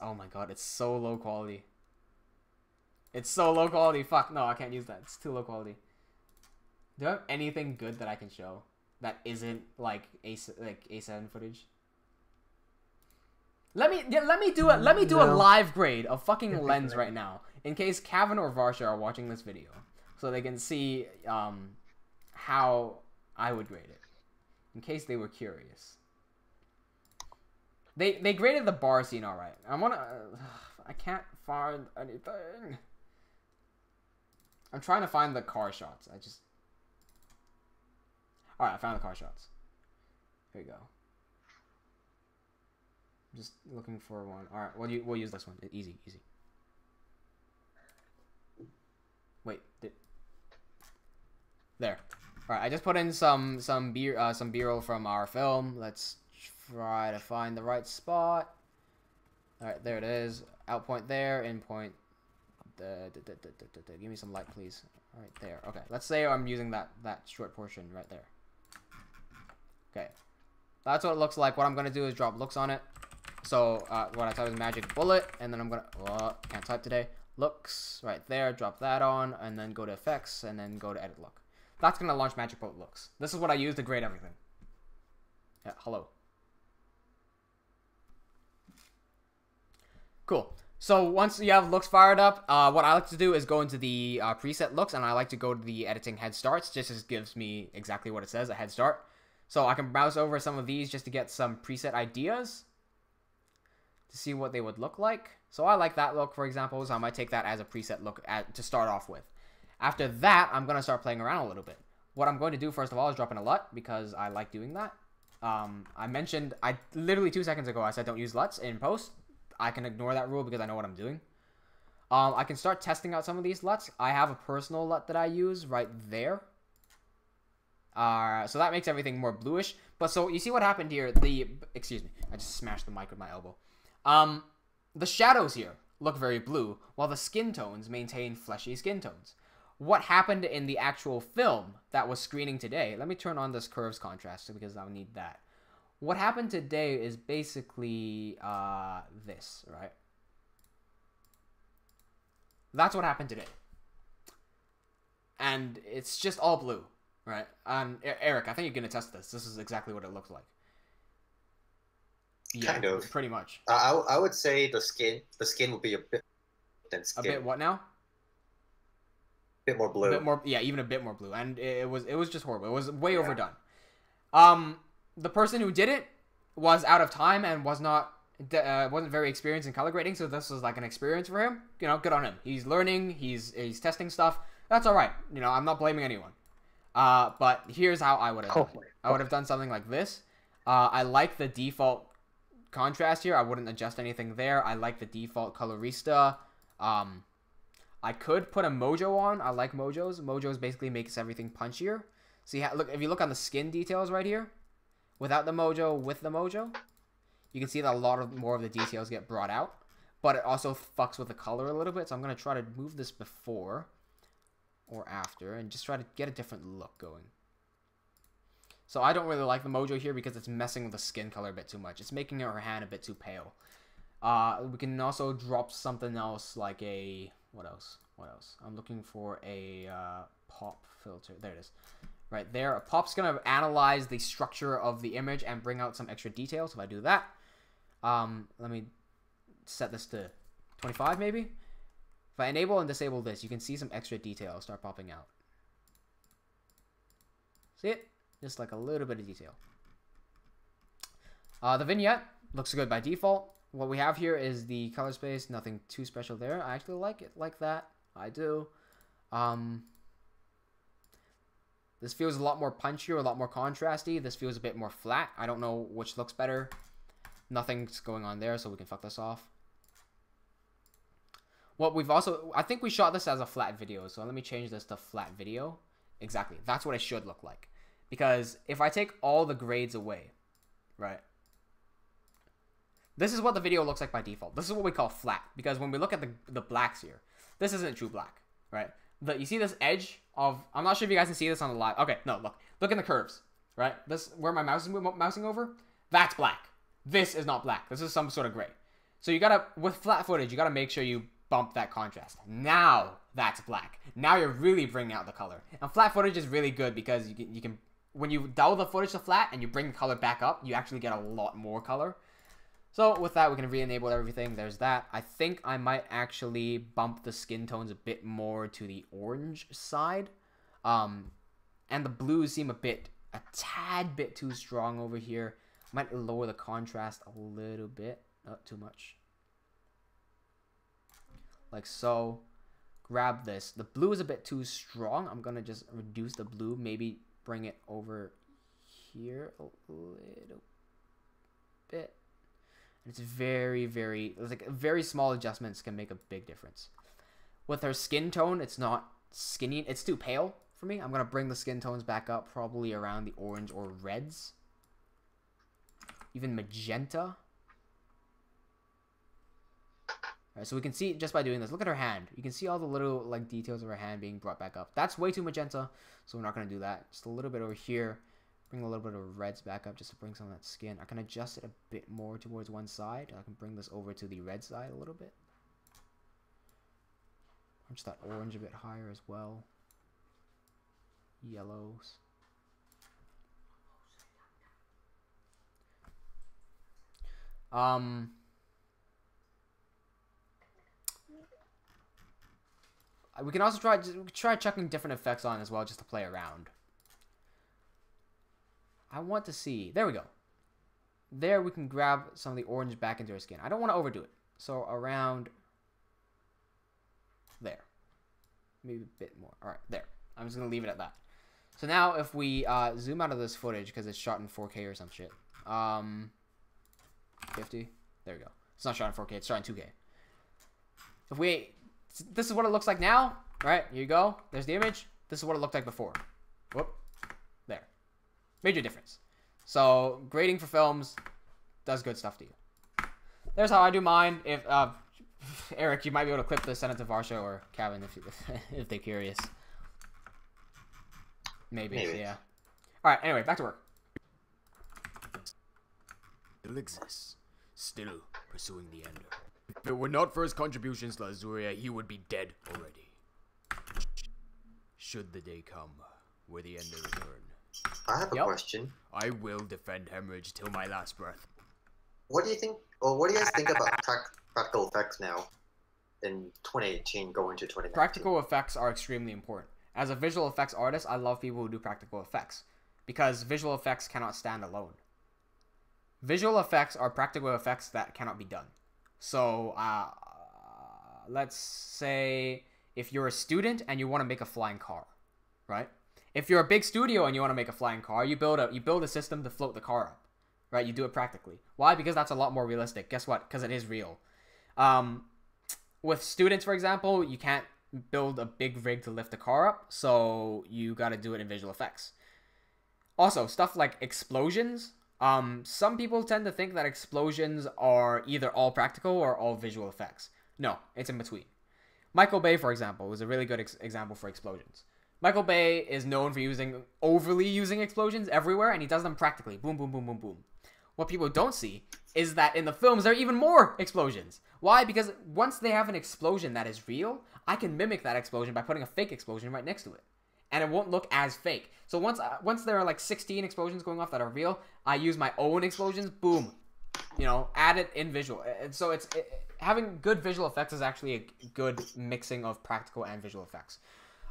A: Oh my god, it's so low quality. It's so low quality. Fuck, no, I can't use that. It's too low quality. Do I have anything good that I can show that isn't like A7 footage? Let me do a live grade of fucking Lens right now, in case Kevin or Varsha are watching this video, so they can see how I would grade it, in case they were curious. They graded the bar scene alright. I can't find anything. I'm trying to find the car shots. Alright, I found the car shots. Here you go. I'm just looking for one. Alright, we'll use this one. Easy. Wait. There. Alright, I just put in some B-roll from our film. Let's try to find the right spot. Alright, there it is. Out point there, in point. Give me some light, please. Alright, there. Okay, let's say I'm using that short portion right there. Okay. That's what it looks like. What I'm going to do is drop looks on it. So, what I type is Magic Bullet, and then I'm going to... can't type today. Looks, right there. Drop that on, and then go to Effects, and then go to Edit Look. That's going to launch Magic Bullet Looks. This is what I use to grade everything. Yeah, hello. Cool. So once you have looks fired up, what I like to do is go into the preset looks, and I like to go to the editing head starts, just as it gives me exactly what it says, a head start. So I can browse over some of these just to get some preset ideas to see what they would look like. So I like that look, for example, so I might take that as a preset look to start off with. After that, I'm going to start playing around a little bit. What I'm going to do, first of all, is drop in a LUT, because I like doing that. I mentioned, literally 2 seconds ago, I said don't use LUTs in post. I can ignore that rule because I know what I'm doing. I can start testing out some of these LUTs. I have a personal LUT that I use right there. So that makes everything more bluish. But so you see what happened here. Excuse me. I just smashed the mic with my elbow. The shadows here look very blue, while the skin tones maintain fleshy skin tones. What happened in the actual film that was screening today? Let me turn on this curves contrast because I'll need that. What happened today is basically this, right? That's what happened today. And it's just all blue, right? Eric, I think you can attest to this. This is exactly what it looks like. Yeah,
D: kind of.
A: Pretty much.
D: I would say the skin would be a bit than skin.
A: A bit what now?
D: Bit more blue.
A: A bit more, yeah, even a bit more blue. And it was just horrible. It was way overdone. The person who did it was out of time and wasn't very experienced in color grading, so this was like an experience for him. You know, good on him. He's learning, he's testing stuff. That's all right. You know, I'm not blaming anyone. But here's how I would have done it. I would have done something like this. I like the default contrast here. I wouldn't adjust anything there. I like the default colorista. I could put a mojo on. I like mojos. Mojos basically makes everything punchier. See how, look, if you look on the skin details right here, without the mojo, with the mojo, you can see that a lot more of the details get brought out, but it also fucks with the color a little bit. So I'm going to try to move this before or after and just try to get a different look going. So I don't really like the mojo here because it's messing with the skin color a bit too much. It's making her hand a bit too pale. We can also drop something else like a... What else? I'm looking for a pop filter. There it is. Right there. A pop's going to analyze the structure of the image and bring out some extra details. If I do that, let me set this to 25 maybe. If I enable and disable this, you can see some extra details start popping out. See it? Just like a little bit of detail. The vignette looks good by default. What we have here is the color space. Nothing too special there. I actually like it like that. I do. This feels a lot more punchier, a lot more contrasty. This feels a bit more flat. I don't know which looks better. Nothing's going on there, so we can fuck this off. What we've also... I think we shot this as a flat video, so let me change this to flat video. Exactly. That's what it should look like. Because if I take all the grades away, right? This is what the video looks like by default. This is what we call flat. Because when we look at the blacks here, this isn't true black, right? You see this edge of... I'm not sure if you guys can see this on the live. Okay, no, look. Look in the curves, right? This, where my mouse is mousing over, that's black. This is not black. This is some sort of gray. So you gotta, with flat footage, you gotta make sure you bump that contrast. Now that's black. Now you're really bringing out the color. And flat footage is really good because you can when you dial the footage to flat and you bring the color back up, you actually get a lot more color. So with that, we can re-enable everything. There's that. I think I might actually bump the skin tones a bit more to the orange side. And the blues seem a tad bit too strong over here. I might lower the contrast a little bit. Not too much. Like so. Grab this. The blue is a bit too strong. I'm going to just reduce the blue. Maybe bring it over here a little bit. It's very small adjustments can make a big difference. With her skin tone, it's not skinny. It's too pale for me. I'm going to bring the skin tones back up probably around the orange or reds. Even magenta. Alright, so we can see just by doing this. Look at her hand. You can see all the little like details of her hand being brought back up. That's way too magenta, so we're not going to do that. Just a little bit over here. Bring a little bit of reds back up just to bring some of that skin. I can adjust it a bit more towards one side. I can bring this over to the red side a little bit. Punch that orange a bit higher as well. Yellows. We can also try chucking different effects on as well just to play around. I want to see. There we go. There we can grab some of the orange back into her skin. I don't want to overdo it. So around there. Maybe a bit more. Alright, there. I'm just going to leave it at that. So now if we zoom out of this footage because it's shot in 4K or some shit. 50. There we go. It's not shot in 4K. It's shot in 2K. If we... This is what it looks like now. Right? Here you go. There's the image. This is what it looked like before. Whoop. There. Major difference. So grading for films does good stuff to you. There's how I do mine. If Eric, you might be able to clip this, send it to Varsha or Kevin if they're curious. Maybe. Yeah. All right. Anyway, back to work.
C: Still exists. Still pursuing the ender. If it were not for his contributions to Azuria, he would be dead already. Should the day come where the end return,
D: I have a question.
C: I will defend Hemorrhage till my last breath.
D: What do you think, or what do you guys think about practical effects now in 2018 going to 2019?
A: Practical effects are extremely important. As a visual effects artist, I love people who do practical effects because visual effects cannot stand alone. Visual effects are practical effects that cannot be done. So, let's say if you're a student and you want to make a flying car, right? If you're a big studio and you want to make a flying car, you build a system to float the car up, right? You do it practically. Why? Because that's a lot more realistic. Guess what? Because it is real. With students, for example, you can't build a big rig to lift the car up, so you got to do it in visual effects. Also, stuff like explosions. Some people tend to think that explosions are either all practical or all visual effects. No, it's in between. Michael Bay, for example, is a really good example for explosions. Michael Bay is known for overly using explosions everywhere, and he does them practically. Boom, boom, boom, boom, boom. What people don't see is that in the films, there are even more explosions. Why? Because once they have an explosion that is real, I can mimic that explosion by putting a fake explosion right next to it. And it won't look as fake. So once there are like 16 explosions going off that are real, I use my own explosions, boom. Add it in visual. And so having good visual effects is actually a good mixing of practical and visual effects.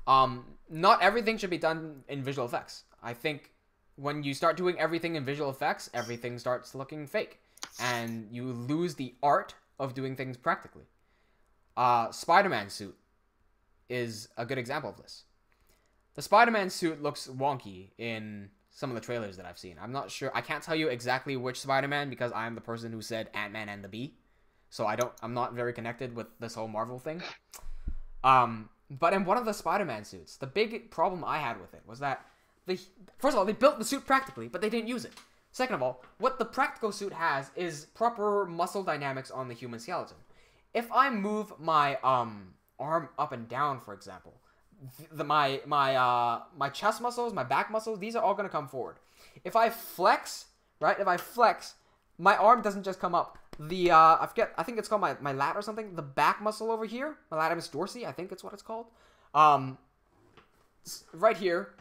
A: Not everything should be done in visual effects. I think when you start doing everything in visual effects, everything starts looking fake. And you lose the art of doing things practically. Spider-Man suit is a good example of this. The Spider-Man suit looks wonky in some of the trailers that I've seen. I'm not sure. I can't tell you exactly which Spider-Man because I'm the person who said Ant-Man and the Bee. So I'm not very connected with this whole Marvel thing. But in one of the Spider-Man suits, the big problem I had with it was that first of all, they built the suit practically, but they didn't use it. Second of all, what the practical suit has is proper muscle dynamics on the human skeleton. If I move my arm up and down, for example, my chest muscles, my back muscles, these are all going to come forward. If I flex, right? If I flex, my arm doesn't just come up. I think it's called my lat or something. The back muscle over here, my latimus dorsi, I think it's what it's called. Right here,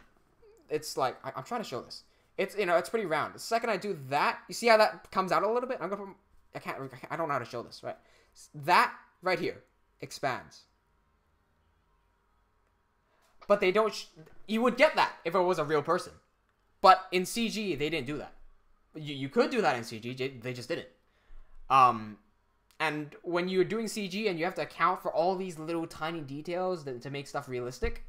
A: it's like, I'm trying to show this. It's, it's pretty round. The second I do that, you see how that comes out a little bit? I don't know how to show this, right? That right here expands. But they don't, you would get that if it was a real person. But in CG, they didn't do that. You could do that in CG, they just didn't. And when you're doing CG and you have to account for all these little tiny details to make stuff realistic,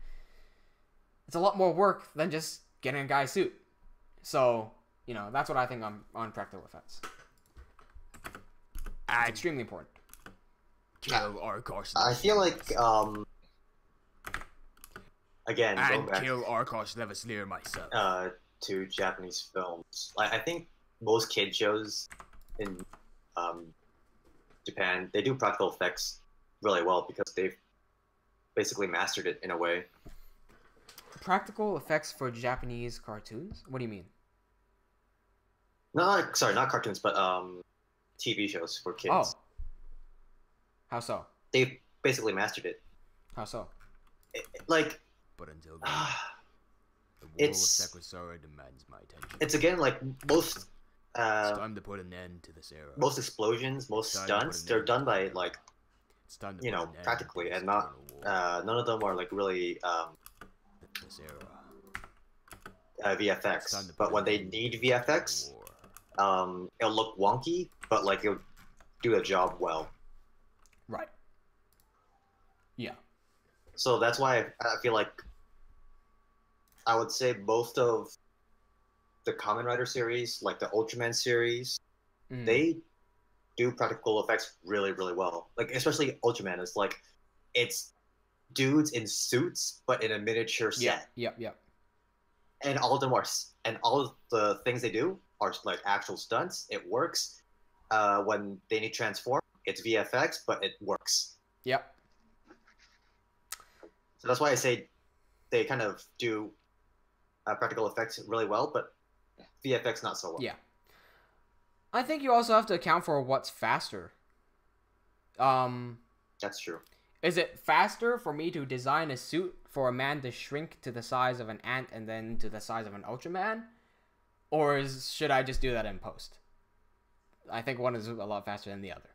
A: it's a lot more work than just getting a guy's suit. So, that's what I think on practical effects. It's extremely important.
C: Kill Arkosh.
D: I feel like, again,
C: and kill Arkosh Levaslier myself.
D: To Japanese films. I think most kid shows in Japan, they do practical effects really well because they've basically mastered it in a way.
A: Practical effects for Japanese cartoons? What do you mean?
D: No, sorry, not cartoons, but TV shows for kids.
A: Oh. How so?
D: They've basically mastered it.
A: How so?
C: But until then, the world of Sequisara demands my attention.
D: It's again like most.
C: It's time to put an end to this era.
D: Most explosions, most stunts, they're done by practically, and not none of them are like really
C: this
D: era. VFX. But when they need VFX, it'll look wonky, but like it'll do the job well.
A: Right. Yeah.
D: So that's why I feel like I would say most of the Kamen Rider series, like the Ultraman series, they do practical effects really, really well. Like especially Ultraman is like it's dudes in suits but in a miniature set.
A: Yep.
D: And all of them and all of the things they do are like actual stunts. It works. When they need to transform, it's VFX, but it works.
A: Yep.
D: So that's why I say they kind of do practical effects really well, but VFX not so well.
A: Yeah. I think you also have to account for what's faster.
D: That's true.
A: Is it faster for me to design a suit for a man to shrink to the size of an ant and then to the size of an Ultraman? Or should I just do that in post? I think one is a lot faster than the other.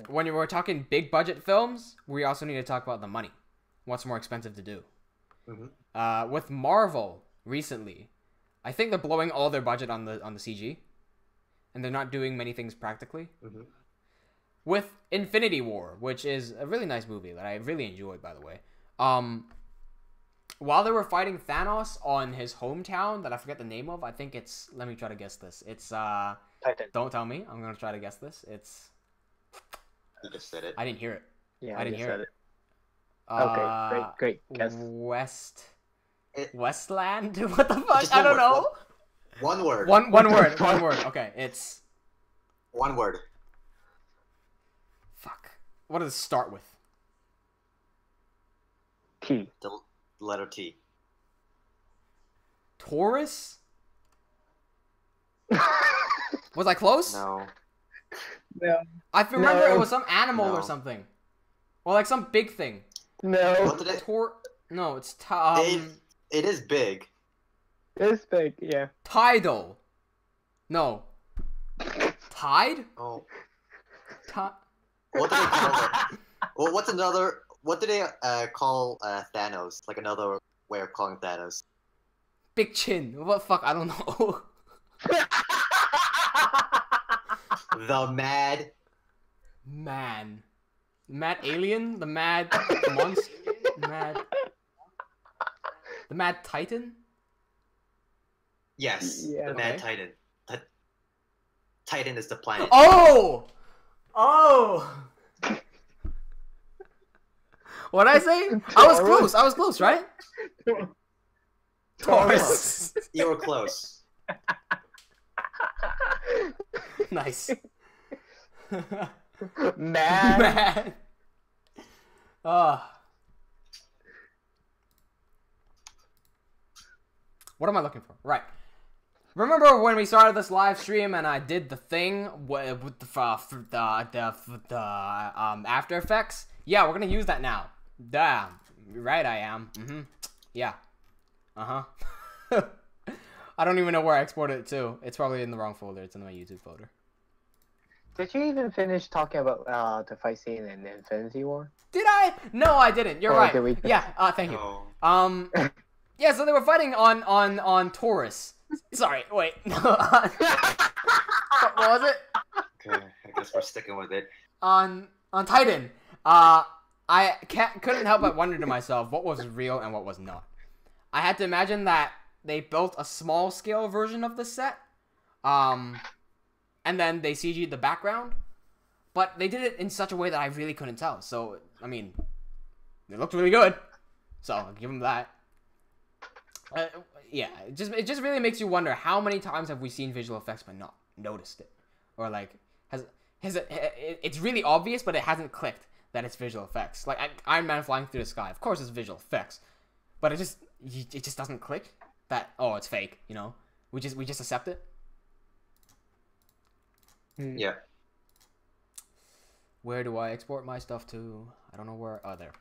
A: When you were talking big budget films, we also need to talk about the money. What's more expensive to do? With Marvel recently, I think they're blowing all their budget on the CG, and they're not doing many things practically. With Infinity War, which is a really nice movie that I really enjoyed, by the way. While they were fighting Thanos on his hometown, that I forget the name of, I think it's... Let me try to guess this. It's
B: Titan.
A: Don't tell me. I'm gonna try to guess this. It's...
D: You just said it.
A: I didn't hear it.
B: Yeah,
A: I didn't hear it.
B: Okay, great guess.
A: Westland? What the fuck?
D: Just
A: I don't
D: one
A: know.
D: word. One word.
A: One word. One word. Okay, it's...
D: One word.
A: Fuck. What does it start with?
B: T.
D: The letter T.
A: Taurus? Was I close?
D: No.
B: No.
A: I remember
B: No.
A: it was some animal or
D: No.
A: something. Or like some big thing.
B: No.
D: What did it?
A: No, it's
D: It is big.
B: It's big, yeah.
A: tidal. No. Tide?
D: Oh.
A: Ti-
D: What did they call it? Well, what's another? What do they call Thanos? Like another way of calling Thanos.
A: Big chin. What the fuck? I don't know.
D: The Mad.
A: Man. Mad alien? The mad monster? The mad titan?
D: Yes.
B: Yeah.
D: The Mad
A: Okay.
D: Titan. Titan is the planet.
A: Oh! What'd I say? I was close, right? Taurus.
D: You were close.
A: Nice.
B: Man.
A: Man. What am I looking for? Right. Remember when we started this live stream and I did the thing with the After Effects? Yeah, we're gonna use that now. Damn. Right, I am. Yeah. I don't even know where I exported it to. It's probably in the wrong folder. It's in my YouTube folder.
B: Did you even finish talking about the fight scene in Infinity War?
A: Did I? No, I didn't. You're
B: Or
A: right.
B: did we-
A: Yeah. Thank you.
D: Oh.
A: Yeah. So they were fighting on Taurus. Sorry. Wait. What was it?
D: Okay, I guess we're sticking with it.
A: On Titan. I couldn't help but wonder to myself what was real and what was not. I had to imagine that they built a small scale version of the set, and then they CG'd the background, but they did it in such a way that I really couldn't tell. So I mean, it looked really good, so I'll give them that. Yeah, it just really makes you wonder how many times have we seen visual effects but not noticed it, or like it's really obvious but it hasn't clicked that it's visual effects. Like Iron Man flying through the sky, of course it's visual effects, but it just doesn't click that it's fake. You know, we just accept it.
D: Yeah.
A: Where do I export my stuff to? I don't know where. Oh, there.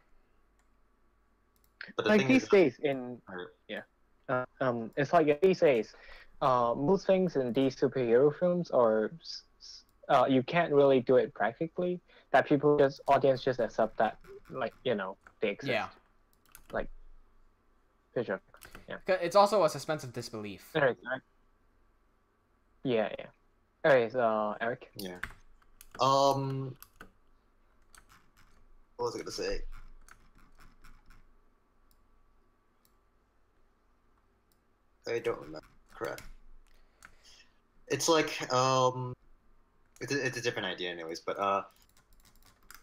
D: But the
B: Like
D: thing
B: these
D: is,
B: days it's like these days, most things in these superhero films are you can't really do it practically. That audience just accept that, like, you know, they exist.
A: Yeah.
B: Like, visual. Yeah.
A: It's also a suspense of disbelief.
B: Anyways, yeah. Anyways, Eric.
D: yeah. What was I gonna say? I don't remember. Crap. It's like it's a different idea, anyways. But I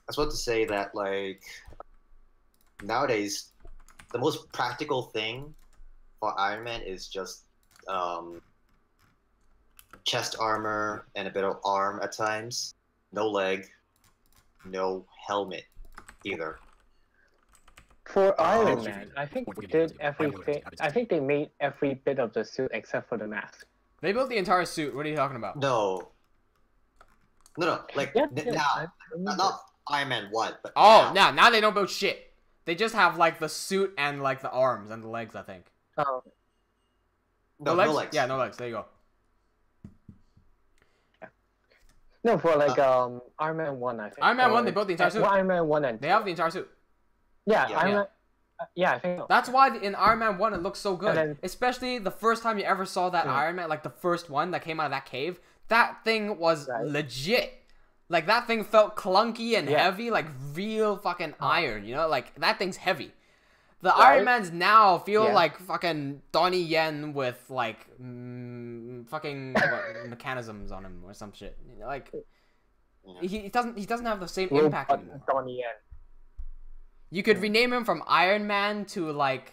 D: was about to say that, like, nowadays, the most practical thing for Iron Man is just chest armor and a bit of arm at times. No leg, no helmet either.
B: For Iron
D: Oh.
B: Man, I think they did everything. I think they made every bit of the suit except for the mask.
A: They built the entire suit. What are you talking about?
D: No. No, like
B: Yeah,
D: now,
B: I remember.
D: not Iron Man 1, but
A: Oh, now they don't build shit. They just have like the suit and like the arms and the legs, I think.
B: Oh,
D: no,
A: legs?
D: no legs.
A: Yeah, no legs. There you go.
B: no, for like Iron Man 1, I think.
A: Iron Man 1, they
B: Or-
A: built the entire suit.
B: well, Iron Man 1 and
A: They have the entire suit.
B: yeah,
D: Yeah.
B: Iron
A: Yeah.
B: Man. Yeah, I think so.
A: That's why in Iron Man 1 it looks so good.
B: And then-
A: Especially the first time you ever saw that Iron Man, like the first one that came out of that cave. That thing was
B: Right.
A: legit. Like that thing felt clunky and
B: Yeah.
A: heavy, like real fucking iron, you know? Like that thing's heavy. The
B: Right.
A: Iron Mans now feel
B: Yeah.
A: like fucking Donnie Yen with like fucking what, mechanisms on him or some shit. You know, like he doesn't have the same impact
B: Robot
A: anymore.
B: Donnie Yen.
A: You could rename him from Iron Man to like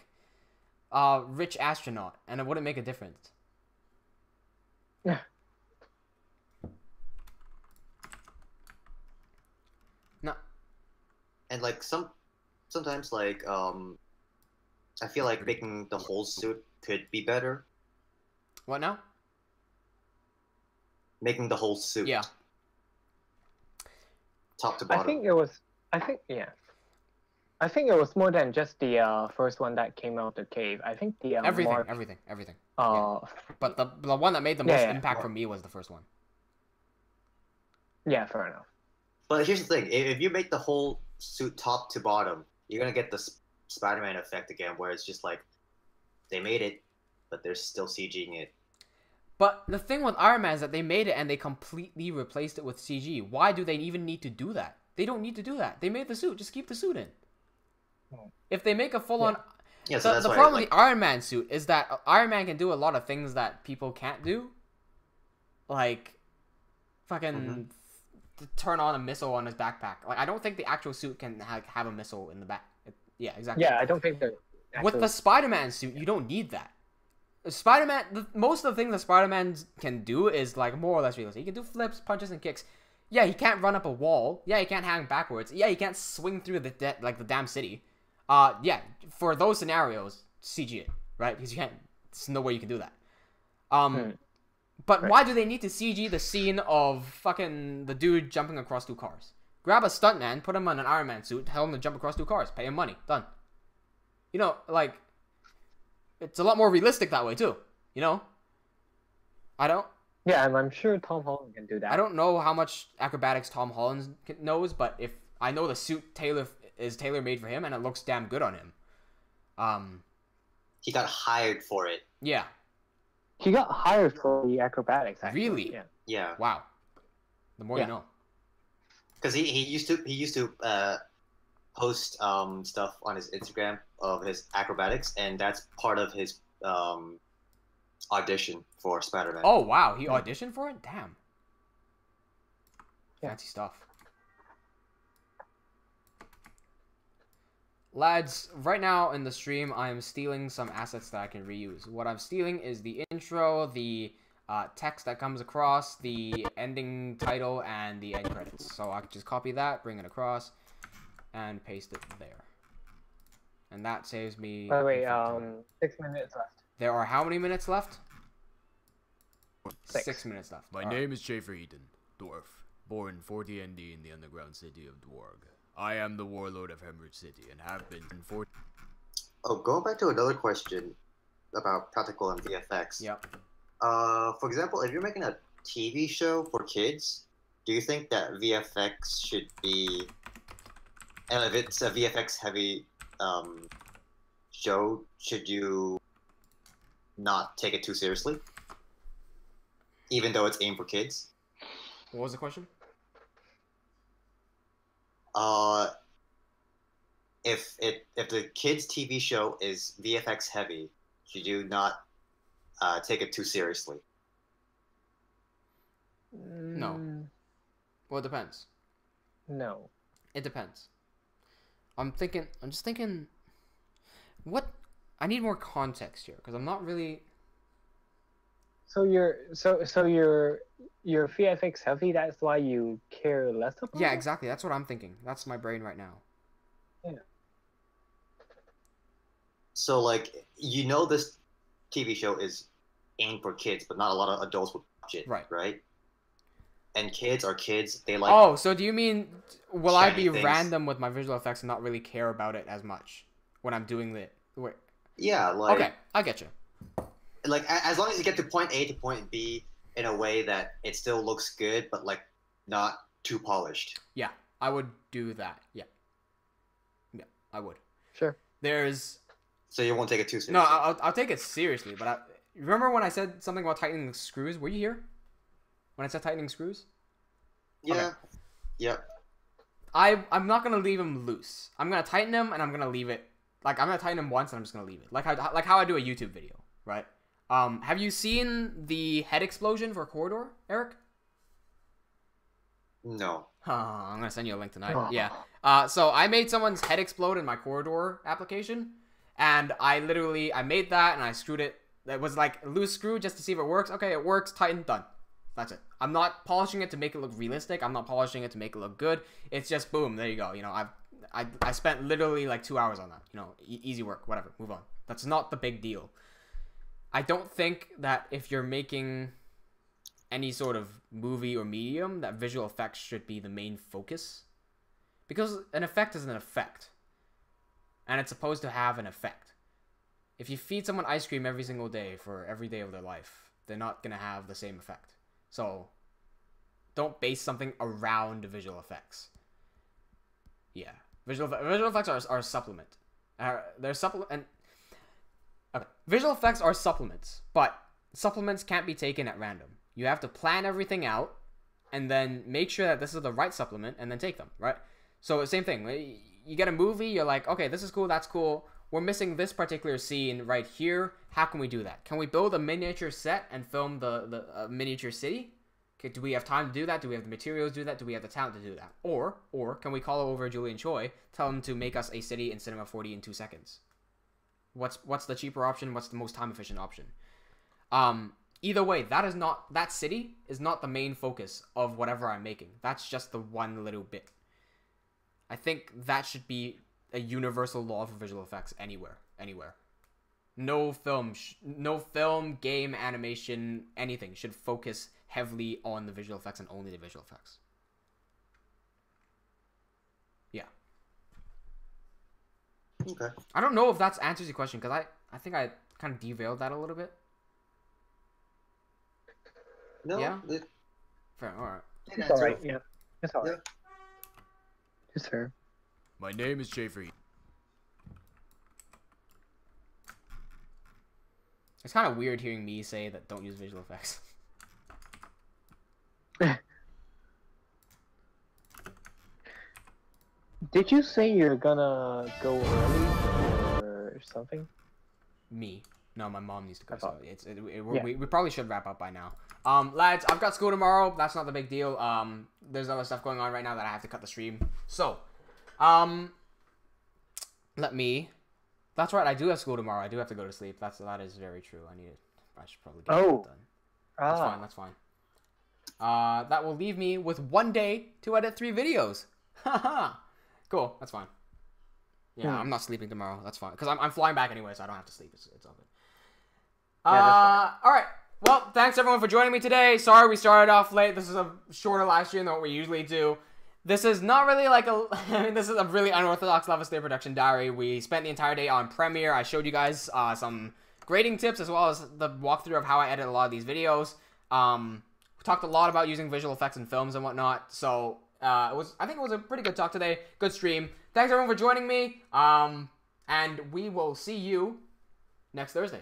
A: rich astronaut, and it wouldn't make a difference.
B: Yeah.
A: No.
D: And like sometimes like I feel like making the whole suit could be better.
A: What now?
D: Making the whole suit.
A: Yeah.
D: Top to
B: I
D: bottom.
B: think it was. I think it was more than just the first one that came out of the cave. I think the
A: Everything. But the one that made the most impact for me was the first one.
B: Yeah, fair enough.
D: But here's the thing: if you make the whole suit top to bottom, you're gonna get the Spider-Man effect again, where it's just like they made it, but they're still CGing it.
A: But the thing with Iron Man is that they made it and they completely replaced it with CG. Why do they even need to do that? They don't need to do that. They made the suit. Just keep the suit in. If they make a full-on...
D: Yeah, so that's
A: the
D: why,
A: problem
D: like,
A: with the Iron Man suit is that Iron Man can do a lot of things that people can't do. Like, fucking turn on a missile on his backpack. Like, I don't think the actual suit can have a missile in the back. Yeah, exactly.
B: Yeah, I don't think that.
A: With the Spider-Man suit, you don't need that. Spider-Man, most of the things that Spider-Man can do is like more or less realistic. He can do flips, punches, and kicks. Yeah, he can't run up a wall. Yeah, he can't hang backwards. Yeah, he can't swing through the damn city. Yeah, for those scenarios, CG it, right? Because you can't. There's no way you can do that. But why do they need to CG the scene of fucking the dude jumping across two cars? Grab a stuntman, put him on an Iron Man suit, tell him to jump across two cars, pay him money, done. You know, like, it's a lot more realistic that way too. You know,
B: Yeah, and I'm sure Tom Holland can do that.
A: I don't know how much acrobatics Tom Holland knows, but if I know the suit is tailor made for him, and it looks damn good on him.
D: He got hired for it.
A: Yeah.
B: He got hired for the acrobatics. Actually.
A: Really?
B: Yeah.
D: Yeah.
A: Wow. The more you know.
D: Because he used to post stuff on his Instagram of his acrobatics, and that's part of his audition for Spider-Man.
A: Oh wow, he auditioned for it? Damn. Fancy stuff. Lads, right now in the stream, I am stealing some assets that I can reuse. What I'm stealing is the intro, the text that comes across, the ending title, and the end credits. So I can just copy that, bring it across, and paste it there. And that saves me...
B: By the way, 6 minutes left.
A: There are how many minutes left?
B: 6.
A: 6 minutes left.
C: My name is Schaefer Eaton, dwarf, born 40 ND in the underground city of Dwarg. I am the warlord of Hemorrhage City and have been for...
D: Oh, going back to another question about practical and VFX.
A: Yep.
D: For example, if you're making a TV show for kids, do you think that VFX should be... And if it's a VFX heavy show, should you not take it too seriously? Even though it's aimed for kids?
A: What was the question?
D: If the kids' TV show is VFX heavy, should you not take it too seriously?
A: No. Well, it depends.
B: No.
A: It depends. I'm just thinking, what? I need more context here, because I'm not really...
B: So you're VFX heavy. That's why you care less about.
A: Yeah,
B: it?
A: exactly. That's what I'm thinking. That's my brain right now.
B: Yeah.
D: So, like, you know this TV show is aimed for kids, but not a lot of adults would watch it,
A: Right.
D: right? and kids are kids. They like.
A: Oh, so do you mean will I be
D: shiny things.
A: random with my visual effects and not really care about it as much when I'm doing the? Wait.
D: Yeah, like.
A: Okay, I get you.
D: Like as long as you get to point A to point B in a way that it still looks good, but like not too polished.
A: Yeah, I would do that. Yeah, I would.
B: Sure.
A: There's.
D: So you won't take it too seriously.
A: No, I'll take it seriously, but remember when I said something about tightening the screws? Were you here? When I said tightening screws?
D: Yeah.
A: Okay.
D: Yep.
A: I'm not gonna leave them loose. I'm gonna tighten them and I'm gonna leave it. Like I'm gonna tighten them once and I'm just gonna leave it. Like how I do a YouTube video, right? Have you seen the head explosion for Corridor, Eric?
D: No.
A: I'm gonna send you a link tonight.
B: Oh.
A: Yeah. So I made someone's head explode in my Corridor application, and I made that and I screwed it. It was like a loose screw just to see if it works. Okay, it works. Tighten, done. That's it. I'm not polishing it to make it look realistic. I'm not polishing it to make it look good. It's just boom. There you go. You know, I spent literally like 2 hours on that. You know, easy work. Whatever. Move on. That's not the big deal. I don't think that if you're making any sort of movie or medium, that visual effects should be the main focus. Because an effect is an effect. And it's supposed to have an effect. If you feed someone ice cream every single day for every day of their life, they're not going to have the same effect. So, don't base something around visual effects. Yeah. Visual effects are a supplement. They're supplement. Okay. Visual effects are supplements, but supplements can't be taken at random. You have to plan everything out, and then make sure that this is the right supplement, and then take them, right? So, same thing. You get a movie, you're like, okay, this is cool, that's cool. We're missing this particular scene right here. How can we do that? Can we build a miniature set and film the miniature city? Okay, do we have time to do that? Do we have the materials to do that? Do we have the talent to do that? Or can we call over Julian Choi, tell him to make us a city in Cinema 4D in 2 seconds? What's the cheaper option? What's the most time efficient option? Either way, that city is not the main focus of whatever I'm making. That's just the one little bit. I think that should be a universal law for visual effects anywhere. No film, game, animation, anything should focus heavily on the visual effects and only the visual effects. Yeah.
D: Okay.
A: I don't know if that answers your question, because I think I kind of derailed that a little bit.
D: No.
A: Yeah? Fair, alright.
B: It's alright, yeah. It's alright. It's fair.
C: My name is Schaefer.
A: It's kind of weird hearing me say that don't use visual effects.
B: Did you say you're gonna go early or something?
A: Me. No, my mom needs to go.
B: thought-
A: So
B: Yeah.
A: we probably should wrap up by now. Lads, I've got school tomorrow. That's not the big deal. There's other stuff going on right now that I have to cut the stream. So, That's right. I do have school tomorrow. I do have to go to sleep. That is very true. I should probably get that done. That's fine. That will leave me with 1 day to edit 3 videos. Haha. Cool. That's fine. Yeah, I'm not sleeping tomorrow. That's fine. Because I'm flying back anyway, so I don't have to sleep. It's all good. All right. Well, thanks everyone for joining me today. Sorry we started off late. This is a shorter live stream than what we usually do. This is not really like this is a really unorthodox Levaslier production diary. We spent the entire day on Premiere. I showed you guys some grading tips as well as the walkthrough of how I edit a lot of these videos. We talked a lot about using visual effects in films and whatnot. So I think it was a pretty good talk today. Good stream. Thanks everyone for joining me. And we will see you next Thursday.